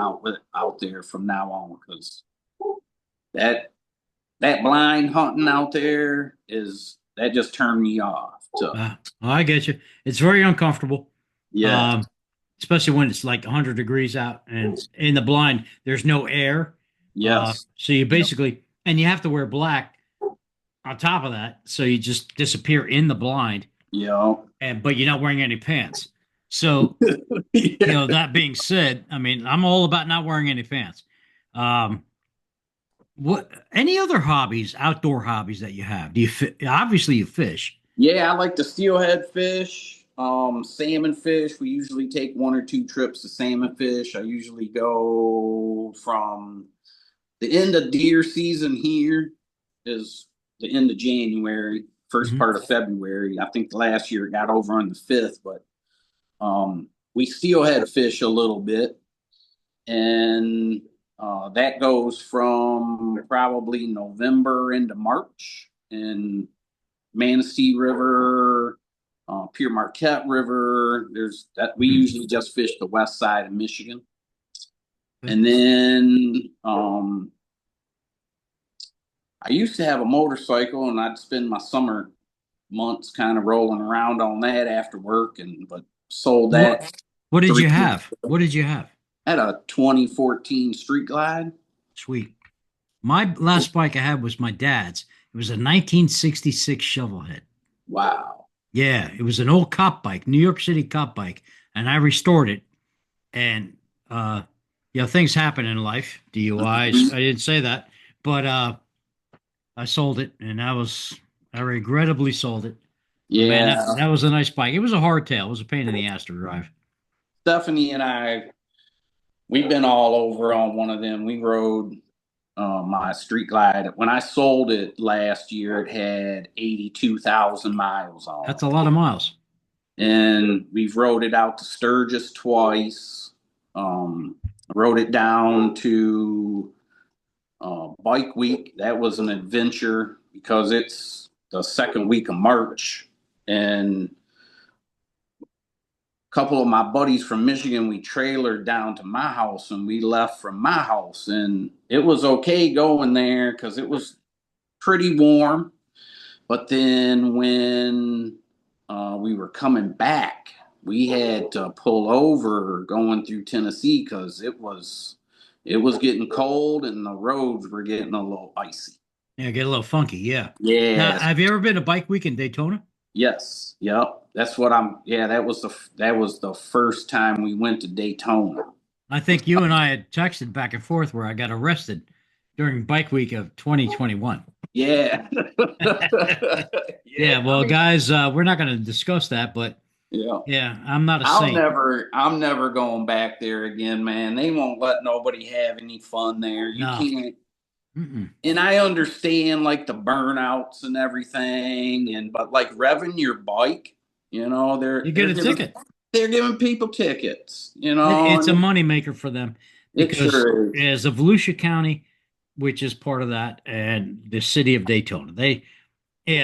out there from now on because that that blind hunting out there is that just turned me off. So I get you. It's very uncomfortable, yeah, um, especially when it's like 100 degrees out and it's in the blind. There's no air, yes, so you yep, basically and you have to wear black on top of that, so you just disappear in the blind, yep, and but you're not wearing any pants. So yeah. that being said, I mean, I'm all about not wearing any pants. Um, what any other hobbies, outdoor hobbies that you have? Obviously you fish. Yeah, I like to steelhead fish, salmon fish. We usually take one or two trips to salmon fish. I usually go from the end of deer season here is the end of January, first Mhm. part of February. I think last year it got over on the 5th, but we steelhead fish a little bit. And that goes from probably November into March. And Manistee River, Pure Marquette River. There's that we usually just fish the west side of Michigan, and then I used to have a motorcycle, and I'd spend my summer months kind of rolling around on that after work, and but sold What that what did three you years have? ago. What did you have? I had a 2014 Street Glide. Sweet. My last bike I had was my dad's. It was a 1966 Shovelhead. Wow. Yeah, it was an old cop bike, New York City cop bike, and I restored it. And things happen in life, DUIs. I didn't say that, but I sold it, and I regrettably sold it. But man, that Yeah, that was a nice bike. It was a hardtail. It was a pain in the ass to drive. Stephanie and I, we've been all over on one of them. We rode my Street Glide. When I sold it last year, it had 82,000 miles on That's a it. lot of miles. And we've rode it out to Sturgis twice. Rode it down to Bike Week. That was an adventure because it's the second week of March. And a couple of my buddies from Michigan, we trailered down to my house and we left from my house. And it was okay going there because it was pretty warm. But then when we were coming back, we had to pull over going through Tennessee because it was getting cold and the roads were getting a little icy. Yeah, get a little funky. Yeah. Now, Yes, have you ever been to Bike Week in Daytona? yes, yep. That's what I'm. Yeah, that was the first time we went to Daytona. I think you and I had texted back and forth where I got arrested during Bike Week of 2021. Yeah, Yeah, yeah. I well, mean, guys, we're not going to discuss that, but yeah. yeah, I'm not a I'll saint. never, I'm never going back there again, man. They won't let nobody have any fun there. You No. can't. Mm-mm. And I understand like the burnouts and everything, and but like revving your bike, You they're get a giving ticket. they're giving people tickets, It's a and moneymaker for them it because sure is. as of Volusia County, which is part of that, and the city of Daytona, yeah,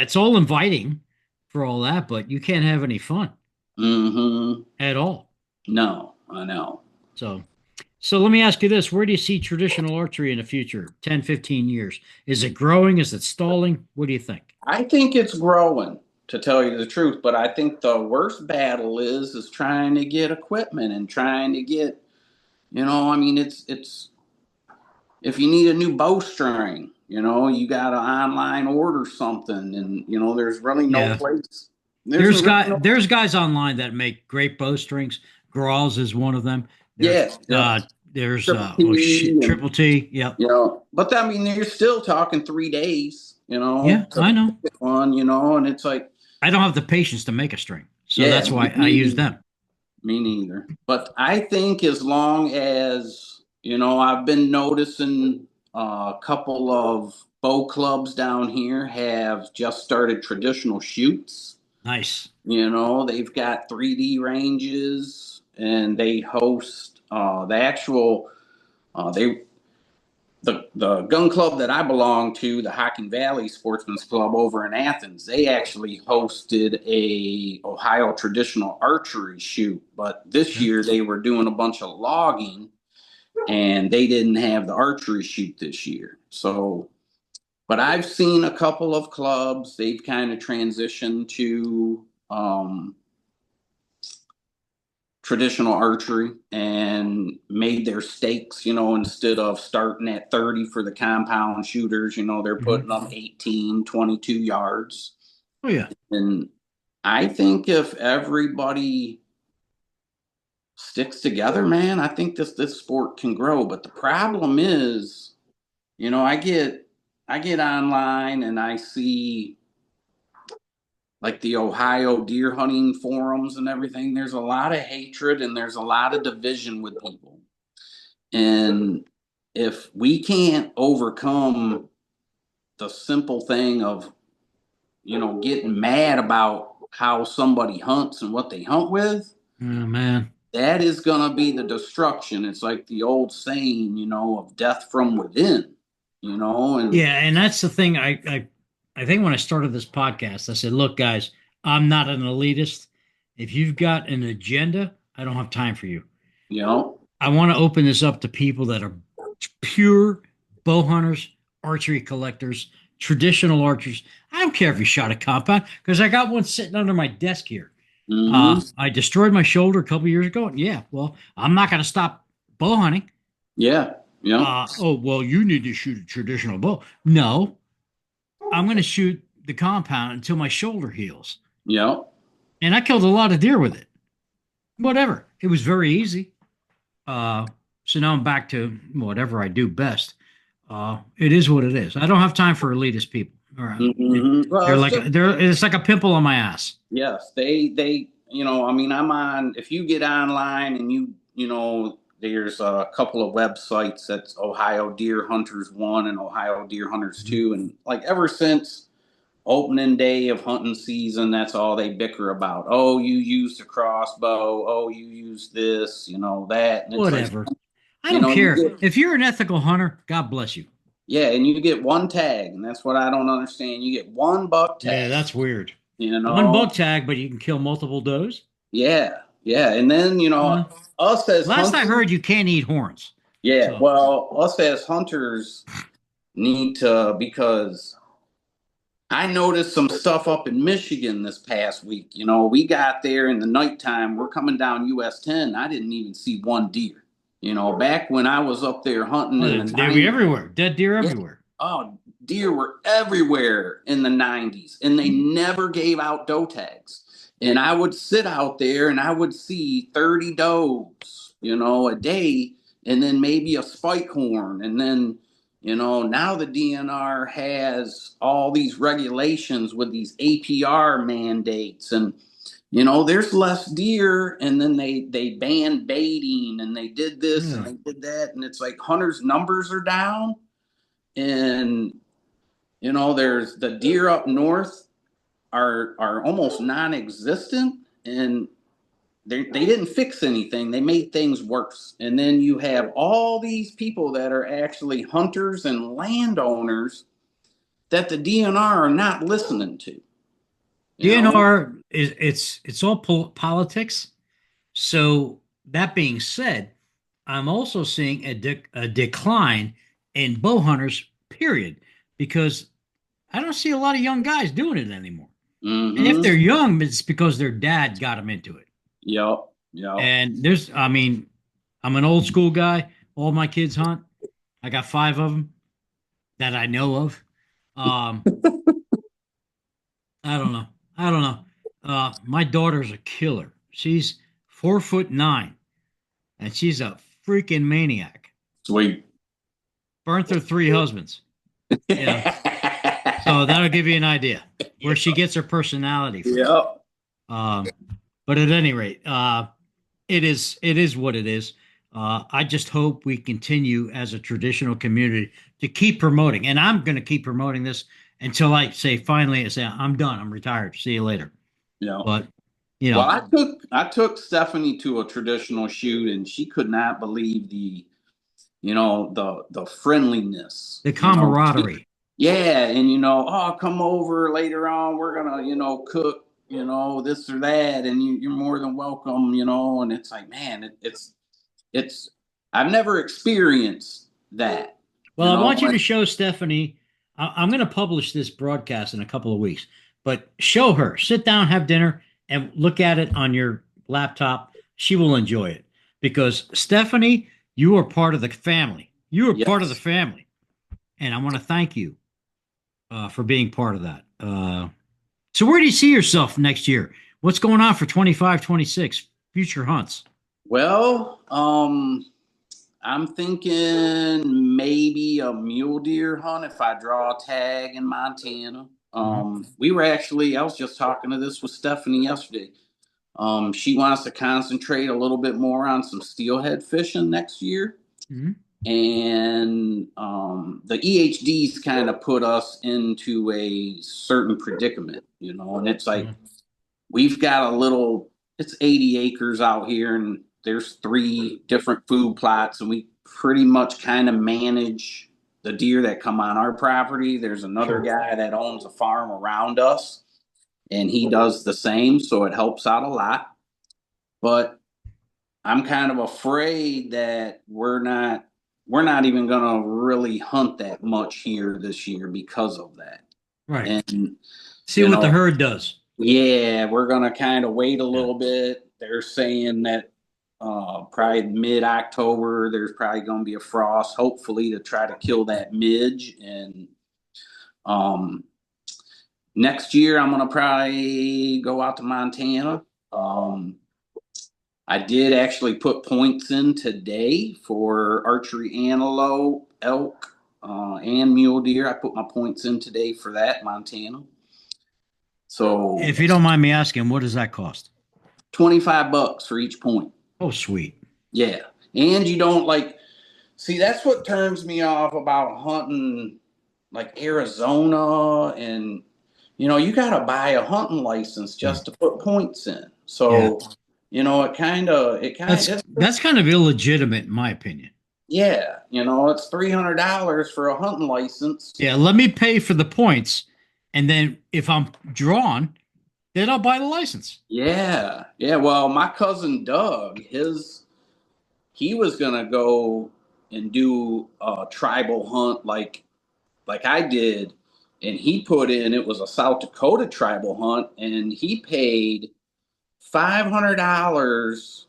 it's all inviting for all that, but you can't have any fun Mm-hmm. at all. No, I know. So, so let me ask you this. Where do you see traditional archery in the future, 10, 15 years? Is it growing? Is it stalling? What do you think? I think it's growing, to tell you the truth, but I think the worst battle is trying to get equipment and trying to get, I mean, it's if you need a new bowstring, you got to online order something, and there's really no Yeah. place. There's really no. There's guys online that make great bowstrings. Grawls is one of them. There's Yeah, yeah. There's Triple T, and Triple T. Yep. but I mean, you're still talking 3 days, Yeah, to I know. get one, and it's like, I don't have the patience to make a string, so yeah, that's why I use them. me neither. But I think as long as, I've been noticing a couple of bow clubs down here have just started traditional shoots. Nice. They've got 3D ranges and they host the actual they the gun club that I belong to, the Hocking Valley Sportsman's Club over in Athens, they actually hosted a Ohio traditional archery shoot. But this Okay. year they were doing a bunch of logging and they didn't have the archery shoot this year. So, but I've seen a couple of clubs, they've kind of transitioned to traditional archery and made their stakes, instead of starting at 30 for the compound shooters, they're putting Mhm. them 18, 22 yards. Oh yeah. And I think if everybody sticks together, man, I think this sport can grow. But the problem is, I get online and I see like the Ohio deer hunting forums and everything. There's a lot of hatred and there's a lot of division with people. And if we can't overcome the simple thing of, getting mad about how somebody hunts and what they hunt with, Oh man. that is going to be the destruction. It's like the old saying, of death from within, and Yeah, and that's the thing. I think when I started this podcast, I said, "Look, guys, I'm not an elitist. If you've got an agenda, I don't have time for you. you know, I want to open this up to people that are pure bow hunters, archery collectors, traditional archers. I don't care if you shot a compound because I got one sitting under my desk here. mm-hmm. I destroyed my shoulder a couple years ago. And yeah, well, I'm not going to stop bow hunting. Yeah, Oh, well, you need to shoot a traditional bow. No, I'm going to shoot the compound until my shoulder heals. yeah, And I killed a lot of deer with it. Whatever. It was very easy. Uh, so now I'm back to whatever I do best. It is what it is. I don't have time for elitist people. All right. mm-hmm. Well, They're it's like just it's like a pimple on my ass. yes, they, I mean, I'm on, if you get online and there's a couple of websites that's Ohio Deer Hunters 1 and Ohio Deer Hunters Mhm. 2. And like ever since opening day of hunting season, that's all they bicker about. Oh, you used a crossbow. Oh, you used this, that. And it's like, Whatever. I don't you care. get, If you're an ethical hunter, God bless you. yeah, and you get one tag. And that's what I don't understand. You get one buck Yeah, tag, that's weird. you One know? bug tag, but you can kill multiple does. Yeah, yeah. And then, Uh, us as Last I hunters, heard, you can't eat horns. yeah, So well, us as hunters need to, because I noticed some stuff up in Michigan this past week. We got there in the nighttime. We're coming down US 10. I didn't even see one deer. Back when I was up there hunting oh, in the they'd be 90s, everywhere. Dead deer yeah, everywhere. oh, deer were everywhere in the 90s, and they never gave out doe tags. And I would sit out there and I would see 30 does, a day, and then maybe a spike horn. And then, now the DNR has all these regulations with these APR mandates. And, there's less deer, and then they banned baiting and they did this and Yeah. they did that. And it's like hunters' numbers are down. And there's the deer up north are almost non-existent, and they didn't fix anything. They made things worse. And then you have all these people that are actually hunters and landowners that the DNR are not listening to. you know DNR is it's all politics. So that being said, I'm also seeing a decline in bow hunters. Period, because I don't see a lot of young guys doing it anymore. And if mm-hmm. they're young, it's because their dad got them into it. Yep, yep. And I mean, I'm an old school guy. All my kids hunt. I got five of them that I know of. Um, I don't know. I don't know. My daughter's a killer. She's 4'9", and she's a freaking maniac. Sweet. Burnt her three husbands. Yeah. So that'll give you an idea where she gets her personality from. Yep. Um, but at any rate, it is what it is. I just hope we continue as a traditional community to keep promoting, and I'm going to keep promoting this until I say finally, I say I'm done. I'm retired. See you later. Yeah. But you Well, know, I took Stephanie to a traditional shoot, and she could not believe the friendliness. the camaraderie. Yeah, and oh, come over later on. We're gonna cook this or that, and you're more than welcome. And it's like, man, it's I've never experienced that. Well, I want you to And show Stephanie. I'm going to publish this broadcast in a couple of weeks, but show her. Sit down, have dinner, and look at it on your laptop. She will enjoy it because Stephanie, you are part of the family. You are part of the yes, family, and I want to thank you for being part of that. So, where do you see yourself next year? What's going on for 25, 26 future hunts? well, I'm thinking maybe a mule deer hunt if I draw a tag in Montana. Mhm. I was just talking to this with Stephanie yesterday. She wants to concentrate a little bit more on some steelhead fishing next year. Mhm. And the EHDs kind of put us into a certain predicament, and it's like Mhm. we've got it's 80 acres out here, and there's three different food plots, and we pretty much kind of manage the deer that come on our property. There's another Sure. guy that owns a farm around us, and he does the same, so it helps out a lot. But I'm kind of afraid that we're not even going to really hunt that much here this year because of that. Right. And See you what the know, herd does. yeah, we're going to kind of wait a Yeah. little bit. They're saying that probably mid-October there's probably going to be a frost, hopefully to try to kill that midge. And um, next year I'm going to probably go out to Montana. I did actually put points in today for archery antelope, elk, and mule deer. I put my points in today for that, Montana. So If you don't mind me asking, what does that cost? $25 for each point. Oh, sweet. Yeah. And you don't see, that's what turns me off about hunting like Arizona, and you got to buy a hunting license Hmm. just to put points in. Yeah. So, That's kind of illegitimate in my opinion. yeah, it's $300 for a hunting license. Yeah, let me pay for the points, and then if I'm drawn, then I'll buy the license. Yeah, yeah. Well, my cousin Doug, he was gonna go and do a tribal hunt like I did, and he put in it was a South Dakota tribal hunt, and he paid $500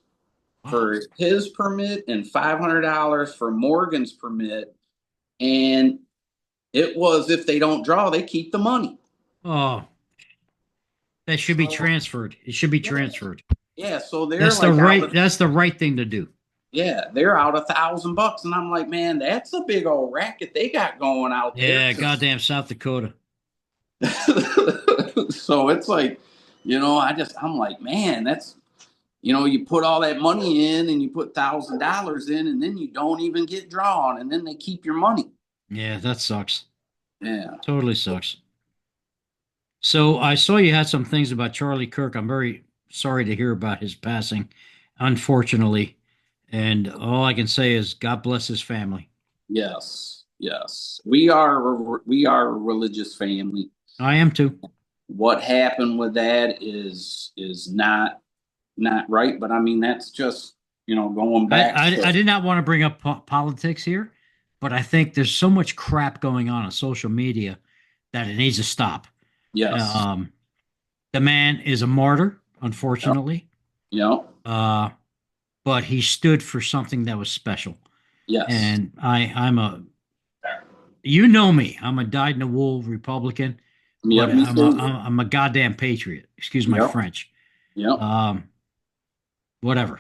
Wow. for his permit and $500 for Morgan's permit, and it was if they don't draw, they keep the money. Oh, that should be So transferred. It should be yeah, transferred. yeah. So they're That's the like out right. of That's the right thing to do. Yeah, they're out $1,000, and I'm like, man, that's a big old racket they got going out there. Yeah, goddamn South Dakota. So it's like, I'm like, man, that's you put all that money in, and you put $1,000 in, and then you don't even get drawn, and then they keep your money. Yeah, that sucks. Yeah. Totally sucks. So I saw you had some things about Charlie Kirk. I'm very sorry to hear about his passing, unfortunately. And all I can say is God bless his family. Yes. Yes. We are a religious family. I am too. What happened with that is not right, but I mean that's just going I, back I, to I did not want to bring up politics here, but I think there's so much crap going on social media that it needs to stop. yes. Um, the man is a martyr, Yep. unfortunately, Yep. uh, but he stood for something that was special. Yes. And I'm you know me, I'm a dyed-in-the-wool Republican, but Yep. Me too. I'm a goddamn patriot. Excuse my Yep. French. Yep. Um, whatever.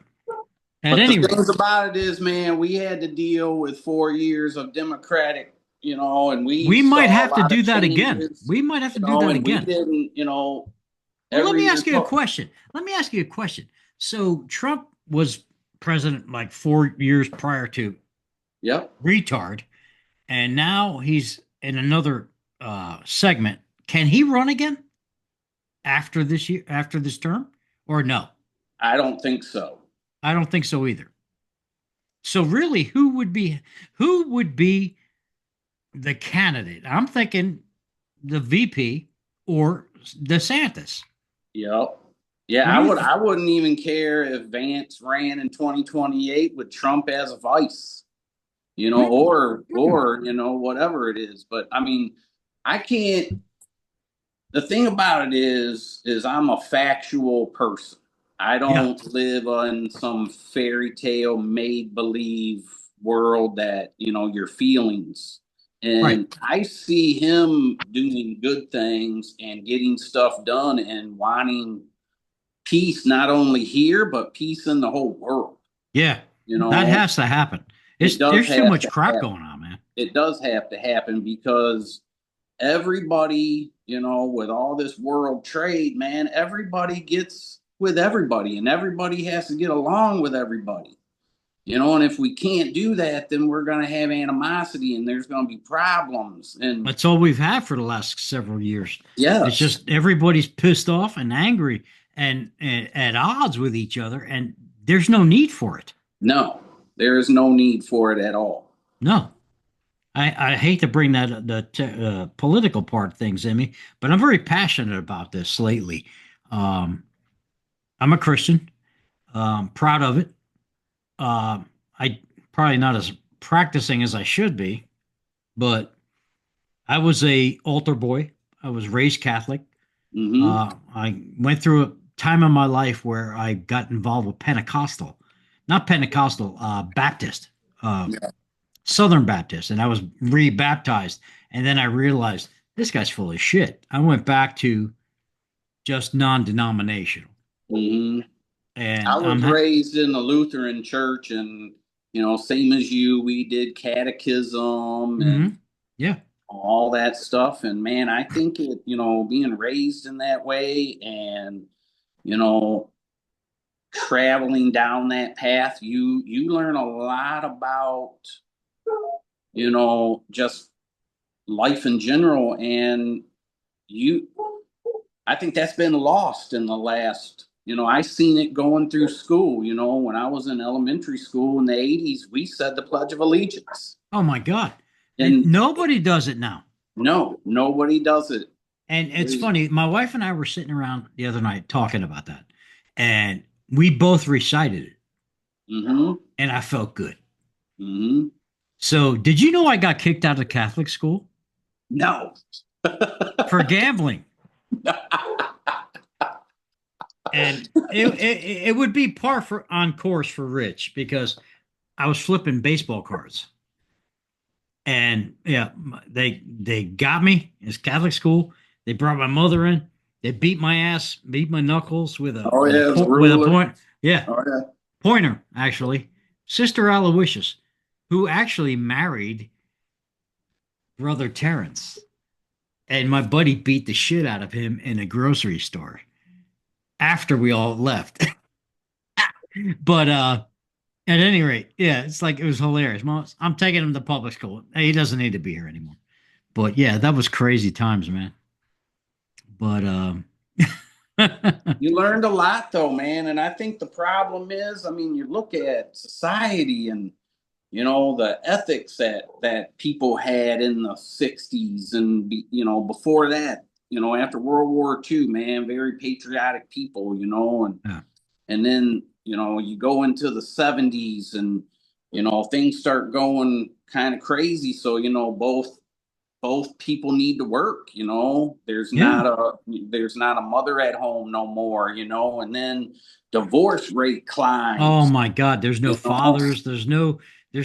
At But the any rate, things about it is, man, we had to deal with 4 years of Democratic, and we we might saw a have to lot of do that again. changes, We might have to do that and we again. didn't, Well, let me every ask you a Republic. question. Let me ask you a question. So Trump was president like 4 years prior to Yep. retard, and now he's in another segment. Can he run again after this year, after this term, or no? I don't think so. I don't think so either. So really, who would be the candidate? I'm thinking the VP or DeSantis. Yep. Yeah, What do you? I wouldn't even care if Vance ran in 2028 with Trump as a vice, Hmm. whatever it is. But I mean, I can't the thing about it is I'm a factual person. I Yeah, don't live in some fairy tale made believe world that, your feelings. right. And I see him doing good things and getting stuff done and wanting peace not only here but peace in the whole world. Yeah, You that know, has to happen. it does There's too have much to crap happen. going on, man. It does have to happen because everybody, with all this world trade, man, everybody gets with everybody and everybody has to get along with everybody. And if we can't do that, then we're going to have animosity and there's going to be problems. And That's all we've had for the last several years. It's yes, just everybody's pissed off and angry and at odds with each other, and there's no need for it. no, there is no need for it at all. No, I hate to bring that political part of things in me, but I'm very passionate about this lately. Um, I'm a Christian, proud of it. I probably not as practicing as I should be, but I was a altar boy. I was raised Catholic. Hmm. I went through a time in my life where I got involved with Pentecostal, not Pentecostal, Baptist, uh, Yeah. Southern Baptist, and I was rebaptized. And then I realized this guy's full of shit. I went back to just non-denominational, Hmm. I and was raised in the Lutheran church and, same as you, we did catechism and mhm. Yeah, all that stuff. And man, I think being raised in that way and, you know, traveling down that path, you learn a lot about, just life in general. And you I think that's been lost in the last, I seen it going through school, when I was in elementary school in the 80s, we said the Pledge of Allegiance. oh my God, and And nobody does it now. no, nobody does it. And it's funny. My wife and I were sitting around the other night talking about that, and we both recited it, Mm-hmm. and I felt good. Mm-hmm. So, did you know I got kicked out of Catholic school No. for gambling? And it would be par for on course for Rich because I was flipping baseball cards. And yeah, they got me. It's Catholic school. They brought my mother in. They beat my ass, beat my knuckles with a Oh, yeah, it's with a ruler. point. Yeah, Oh, yeah. pointer actually. Sister Aloysius, who actually married brother Terrence, and my buddy beat the shit out of him in a grocery store after we all left. But at any rate, yeah, it's like it was hilarious. Mom, I'm taking him to public school. He doesn't need to be here anymore. But yeah, that was crazy times, man. But You learned a lot though, man. And I think the problem is, I mean, you look at society and the ethics that people had in the 60s and before that, after World War II, man, very patriotic people, yeah, and then you go into the 70s and things start going kind of crazy. So both people need to work. yeah. There's not a mother at home no more. And then divorce rate Oh climbs. my God, there's no you know fathers. There's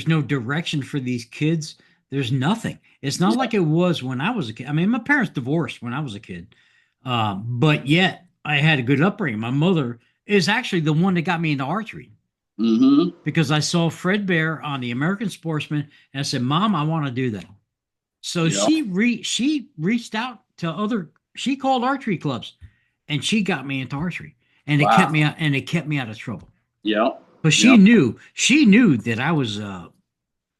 no direction for these kids. There's nothing. It's not like it was when I was a kid. I mean, my parents divorced when I was a kid, but yet I had a good upbringing. My mother is actually the one that got me into archery. Mm-hmm. because I saw Fred Bear on the American Sportsman, and I said, "Mom, I want to do that." So Yeah. she reached out to other. She called archery clubs, and she got me into archery, and Wow. it kept me out of trouble. Yeah. But Yeah. she knew that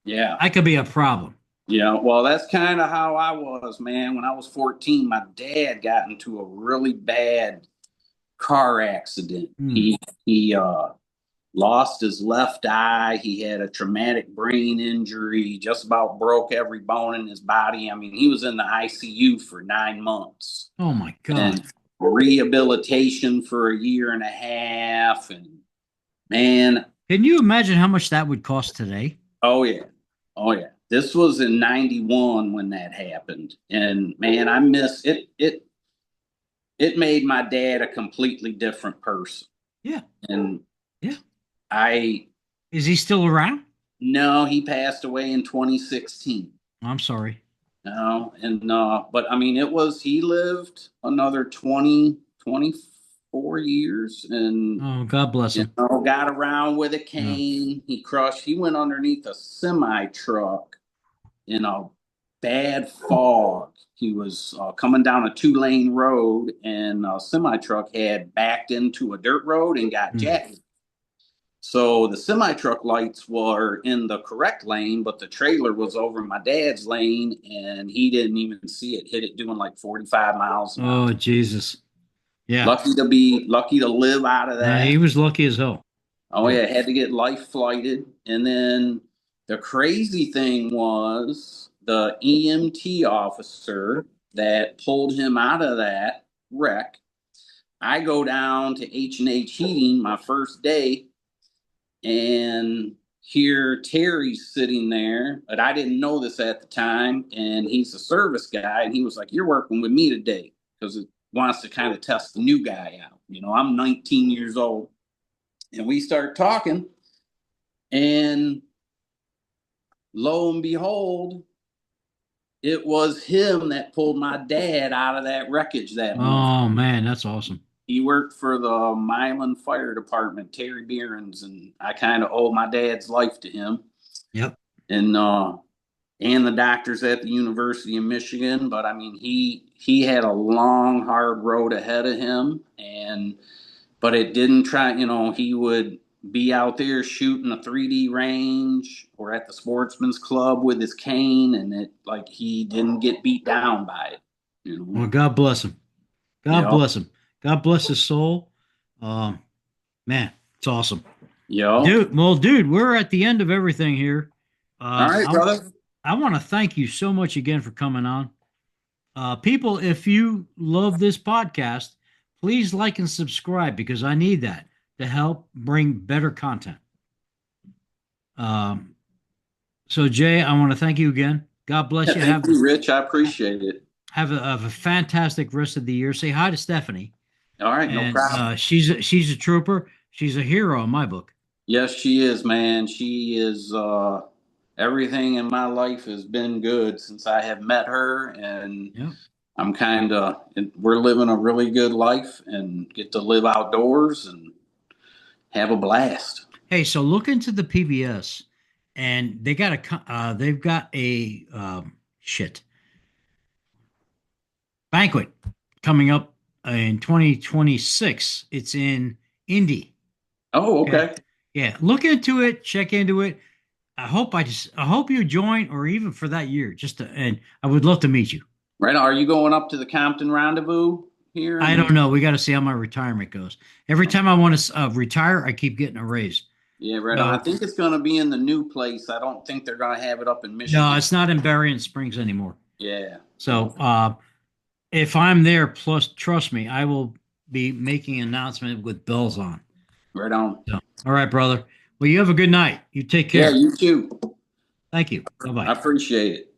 Yeah. I could be a problem. Yeah. Well, that's kind of how I was, man. When I was 14, my dad got into a really bad car accident. Hmm. He lost his left eye. He had a traumatic brain injury, just about broke every bone in his body. I mean, he was in the ICU for 9 months Oh my and God. rehabilitation for a year and a half. And man, Can you imagine how much that would cost today? oh yeah, oh yeah. This was in '91 when that happened, and man, I miss it. It made my dad a completely different person, Yeah. and Yeah. I Is he still around? no, he passed away in 2016. I'm sorry. No, and but I mean, it was he lived another 24 years, and Oh, God bless him. got around with a Yeah. cane. He went underneath a semi truck in a bad fog. He was coming down a 2 lane road, and a semi truck had backed into a dirt road and got Hmm. jacked. So the semi truck lights were in the correct lane, but the trailer was over my dad's lane, and he didn't even see it. Hit it doing like 45 miles an hour. Oh, Jesus. Yeah. Lucky to live out of He that. was lucky as hell. Oh Yeah. yeah, had to get life flighted. And then the crazy thing was the EMT officer that pulled him out of that wreck. I go down to H&H Heating my first day, and here Terry's sitting there, but I didn't know this at the time, and he's a service guy, and he was like, "You're working with me today," because it wants to kind of test the new guy out. I'm 19 years old, and we start talking, and lo and behold, it was him that pulled my dad out of that wreckage that morning. Oh, man, that's awesome. He worked for the Milan Fire Department, Terry Behrens, and I kind of owe my dad's life to him. Yep. And the doctors at the University of Michigan. But I mean, he had a long, hard road ahead of him, and but it didn't try. He would be out there shooting a 3D range or at the Sportsman's Club with his cane, and it like he didn't get beat down by it. Well, God bless him. God Yep. bless him. God bless his soul. Um, Man, it's awesome. Yep. Dude, we're at the end of everything here. All right, I, brother. I want to thank you so much again for coming on. People, if you love this podcast, please like and subscribe because I need that to help bring better content. Um, so, Jay, I want to thank you again. God bless Yeah, you. thank you, Rich. I appreciate it. Have a fantastic rest of the year. Say hi to Stephanie, All right, no and problem. she's a trooper. She's a hero in my book. Yes, she is, man. She is everything in my life has been good since I have met her, and Yeah. we're living a really good life and get to live outdoors and have a blast. Hey, so look into the PBS, and they've got a shit banquet coming up in 2026. It's in Indy. Oh, Okay, okay. yeah, look into it, check into it. I hope you join, or even for that year, and I would love to meet you. Right. Are you going up to the Compton Rendezvous here? I don't know. We got to see how my retirement goes. Every time I want to retire, I keep getting a raise. Yeah, right on. I So think it's going to be in the new place. I don't think they're going to have it up in no, Michigan. it's not in Berrien Springs anymore. Yeah. So if I'm there, plus trust me, I will be making an announcement with bells on. Right on. So, all right, brother. Well, you have a good night. You take Yeah, care. you too. Thank you. Bye I bye. appreciate it.